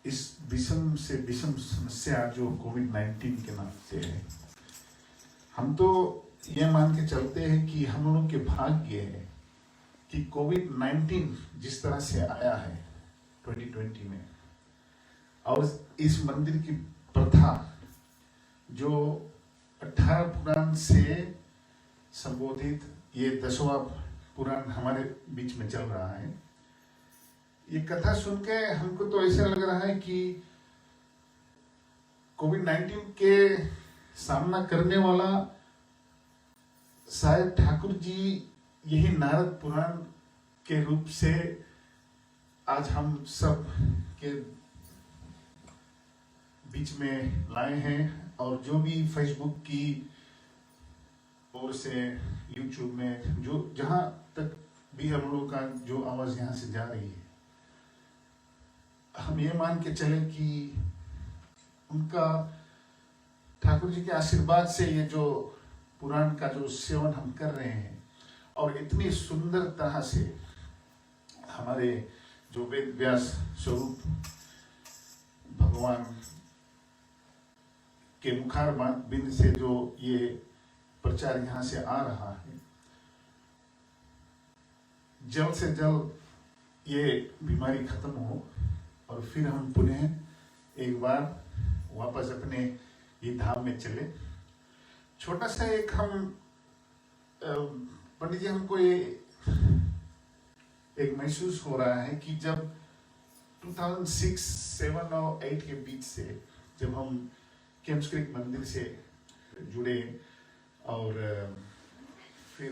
इस विषम से विषम समस्या जो कोविड-19 के नाम से है, हम तो ये मान के चलते हैं कि हम लोगों के भाग्य है कि कोविड-19 जिस तरह से आया है 2020 में, और इस मंदिर की प्रथा जो 18 पुराण से संबोधित ये 10वां पुराण हमारे बीच में चल रहा है, ये कथा सुन के हमको तो ऐसा लग रहा है कि कोविड-19 के सामना करने वाला शायद ठाकुर जी यही नारद पुराण के रूप से आज हम सब के बीच में लाए हैं। और जो भी फेसबुक की ओर से, यूट्यूब में, जो जहां तक भी हम लोग का जो आवाज यहाँ से जा रही है, हम ये मान के चले कि उनका, ठाकुर जी के आशीर्वाद से ये जो पुराण का जो सेवन हम कर रहे हैं और इतनी सुंदर तरह से हमारे जो वेद व्यास स्वरूप भगवान के मुखार बिंद से जो ये प्रचार यहाँ से आ रहा है, जल्द से जल्द ये बीमारी खत्म हो और फिर हम पुनः एक बार वापस अपने ये धाम में चले। छोटा सा एक हम पंडित जी, हमको ये एक महसूस हो रहा है कि जब 2006, 7 और 8 के बीच से जब हम केम्स क्रीक मंदिर से जुड़े और फिर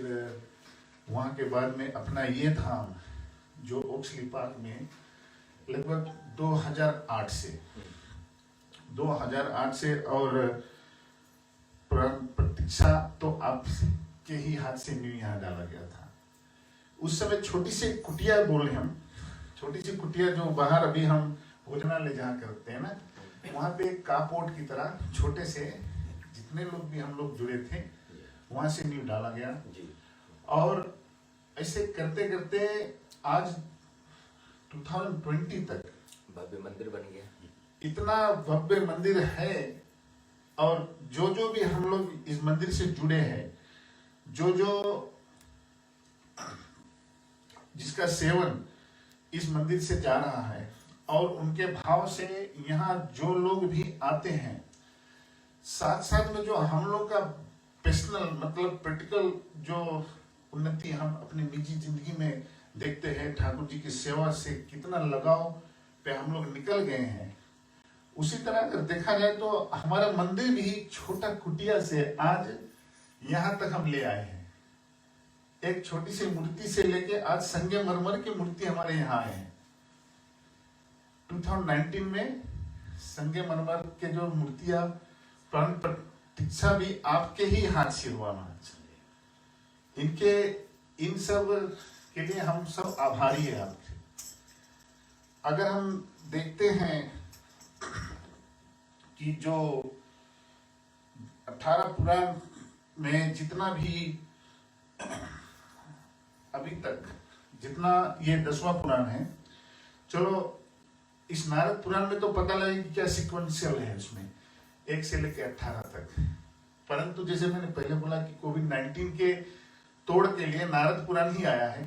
वहाँ के बाद में अपना ये धाम जो ओक्सली पार्क में लगभग 2008 से और प्रतीक्षा तो आपके ही हाथ से न्यू यहाँ डाला गया था। उस समय छोटी सी कुटिया बोले हम, छोटी सी कुटिया जो बाहर अभी हम भोजनालय जहाँ करते हैं ना, वहाँ पे कापोर्ट की तरह छोटे से जितने लोग भी हम लोग जुड़े थे वहाँ से न्यू डाला गया। और ऐसे करते करते आज 2020 तक भव्य मंदिर बन गया। इतना भव्य मंदिर है और जो जो भी हम लोग इस मंदिर से जुड़े हैं, जो जो जिसका सेवन इस मंदिर से जा रहा है और उनके भाव से यहाँ जो लोग भी आते हैं, साथ साथ में जो हम लोग का पर्सनल मतलब प्रैक्टिकल जो उन्नति हम अपनी निजी जिंदगी में देखते हैं, ठाकुर जी की सेवा से कितना लगाव पे हम लोग निकल गए हैं, उसी तरह अगर देखा जाए तो हमारा मंदिर भी छोटा कुटिया से आज यहाँ तक हम ले आए हैं। एक छोटी सी मूर्ति से लेके आज संगमरमर की मूर्ति हमारे यहाँ आए हैं। 2019 में संगमरमर के जो मूर्तियां प्राण प्रतिष्ठा भी आपके ही हाथ से हुआ महाराज। इनके इन सब के लिए हम सब आभारी हैं आपके। अगर हम देखते हैं कि जो 18 पुराण में जितना भी अभी तक जितना ये 10वां पुराण है, चलो इस नारद पुराण में तो पता लगे कि क्या सिक्वेंशियल है उसमें 1 से लेकर 18 तक, परंतु जैसे मैंने पहले बोला कि कोविड-19 के तोड़ के लिए नारद पुराण ही आया है।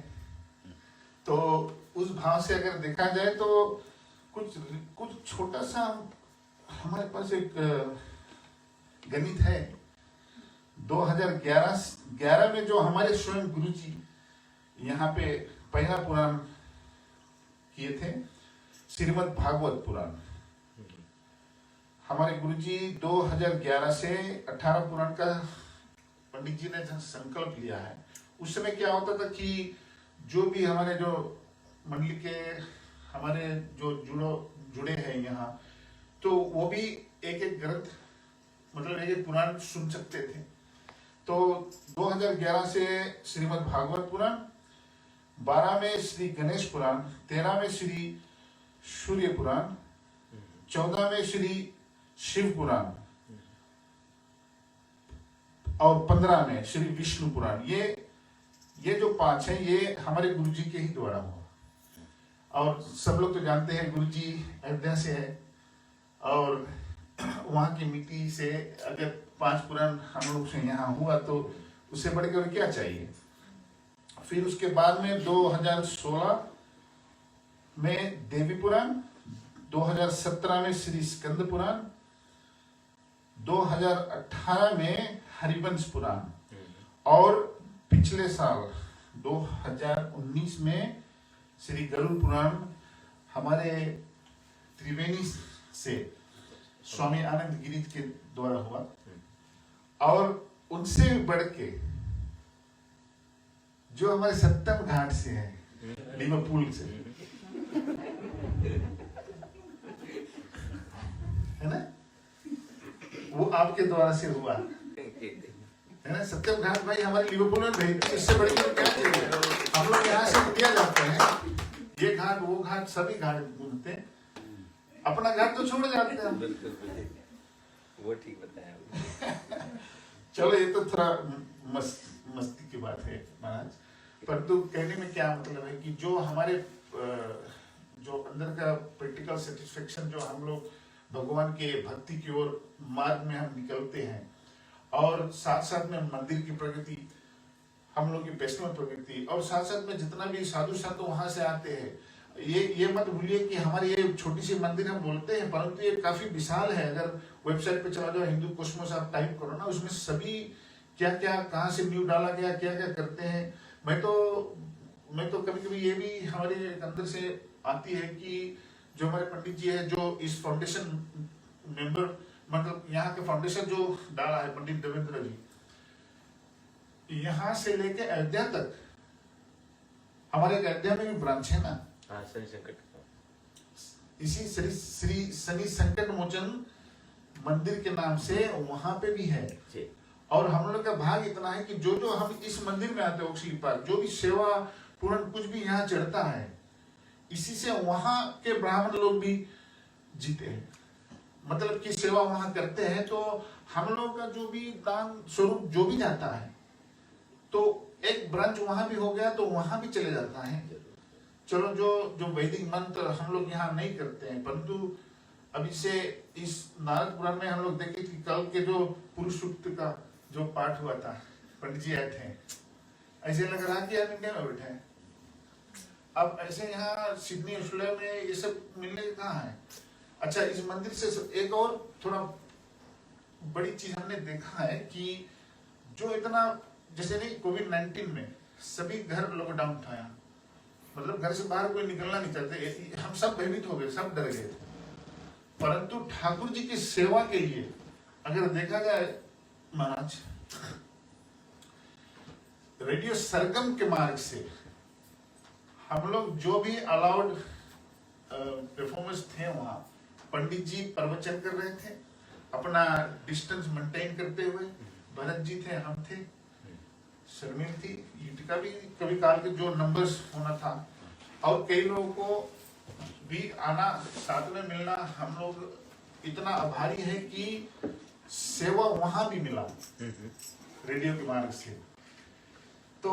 तो उस भाव से अगर देखा जाए तो कुछ छोटा सा हमारे पास एक गणित है। 2011 में जो हमारे स्वयं गुरु जी यहाँ पे पहला पुराण किए थे, श्रीमद् भागवत पुराण। हमारे गुरुजी 2011 से 18 पुराण का पंडित जी ने संकल्प लिया है। उस समय क्या होता था कि जो भी हमारे जो मंडली के हमारे जो जुड़े हैं यहाँ, तो वो भी एक एक ग्रंथ मतलब एक पुराण सुन सकते थे। तो 2011 से श्रीमद् भागवत पुराण, 12 में श्री गणेश पुराण, 13 में श्री सूर्य पुराण, 14 में श्री शिव पुराण और 15 में श्री विष्णु पुराण। ये जो 5 है ये हमारे गुरुजी के ही द्वारा हुआ। और सब लोग तो जानते हैं गुरुजी अयोध्या से है और वहाँ की मिट्टी से अगर 5 पुराण हम लोग से यहाँ हुआ तो उससे बढ़ के क्या चाहिए। फिर उसके बाद में 2016 में देवी पुराण, 2017 में श्री स्कंद पुराण, 2018 में हरिवंश पुराण और पिछले साल 2019 में श्री गरुड़ पुराण हमारे त्रिवेणी से स्वामी आनंद गिरी के द्वारा हुआ। और उनसे बढ़ के जो हमारे सप्तम घाट से है, लिवरपूल से, है ना, वो आपके द्वारा से हुआ है ना। सत्यम घाट भाई हमारे लिवरपूल में भेज, इससे बड़ी बात क्या चाहिए। हम लोग यहाँ से दिया जाते हैं, ये घाट वो घाट सभी घाट घूमते हैं, अपना घाट तो छोड़ जाते हैं। बिल्कुल वो ठीक बताया। चलो ये तो थोड़ा मस्ती की बात है महाराज, परंतु कहने में क्या मतलब है कि जो हमारे जो अंदर का प्रैक्टिकल सेटिस्फेक्शन जो हम लोग भगवान के भक्ति की ओर मार्ग में हम निकलते हैं। और साथ साथ में मंदिर की प्रगति, हम लोग की वैष्णव प्रगति, और साथ साथ में जितना भी साधु संत वहां से आते हैं, ये मत भूलिए कि हमारी ये छोटी सी मंदिर हम बोलते हैं, परंतु ये काफी विशाल है। अगर वेबसाइट पे चला जाओ, हिंदू कॉस्मोस आप टाइप करो ना, उसमें सभी क्या क्या कहाँ से न्यू डाला गया, क्या क्या करते हैं। मैं तो कभी कभी ये भी हमारे अंदर से आती है कि जो हमारे पंडित जी है, जो इस फाउंडेशन मेंबर, मतलब यहाँ के फाउंडेशन जो डाला है पंडित देवेंद्र जी, यहाँ से लेके अयोध्या तक, हमारे अयोध्या में भी ब्रांच है ना, शनि संकट, इसी श्री शनि संकट मोचन मंदिर के नाम से वहां पे भी है। और हम लोग का भाग इतना है कि जो जो हम इस मंदिर में आते हैं ओक्सी पार्क, जो भी सेवा पूर्ण कुछ भी यहाँ चढ़ता है, इसी से वहां के ब्राह्मण लोग भी जीते हैं, मतलब कि सेवा वहां करते हैं। तो हम लोग का जो भी दान स्वरूप जो भी जाता है, तो एक ब्रांच वहां भी हो गया, तो वहां भी चले जाता है। चलो जो वैदिक मंत्र हम लोग यहाँ नहीं करते हैं, परंतु अभी से इस नारद पुराण में हम लोग देखे कि कल के जो पुरुष सूक्त का जो पाठ हुआ था, पंडित जी आए थे, ऐसे लग रहा कि यार इंडिया में बैठे हैं। अब ऐसे यहाँ सिडनी ऑस्ट्रेलिया में ये सब मिलने कहाँ है। अच्छा, इस मंदिर से एक और थोड़ा बड़ी चीज हमने देखा है कि जो इतना, जैसे नहीं कोविड-19 में सभी घर लॉकडाउन था यहाँ, मतलब घर से बाहर कोई निकलना नहीं चाहते, हम सब भयभीत हो गए, सब डर गए। परंतु ठाकुर जी की सेवा के लिए अगर देखा जाए महाराज, रेडियो सरगम के मार्ग से हम लोग जो भी अलाउड परफॉर्मेंस थे वहां, पंडित जी प्रवचन कर रहे थे अपना डिस्टेंस मेंटेन करते हुए, भरत जी थे, हम थे, शर्मिल थी, युतिका भी कभी काल के जो नंबर्स होना था, और कई लोगों को भी आना, साथ में मिलना। हम लोग इतना आभारी है कि सेवा वहां भी मिला रेडियो के मार्ग से। तो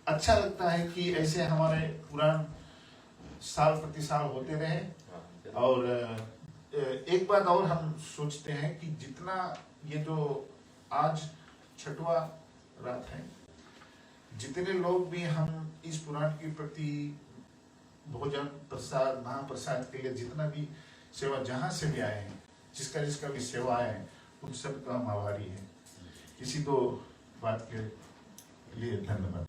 अच्छा लगता है कि ऐसे हमारे पुराण साल प्रति साल होते रहे। और एक बात और हम सोचते हैं कि जितना ये जो आज 6वां रात है, जितने लोग भी हम इस पुराण के प्रति भोजन प्रसाद महाप्रसाद के लिए जितना भी सेवा जहाँ से भी आए हैं, जिसका भी सेवा है, उन सब का हम आभारी है। इसी तो बात के लिए धन्यवाद।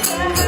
सहज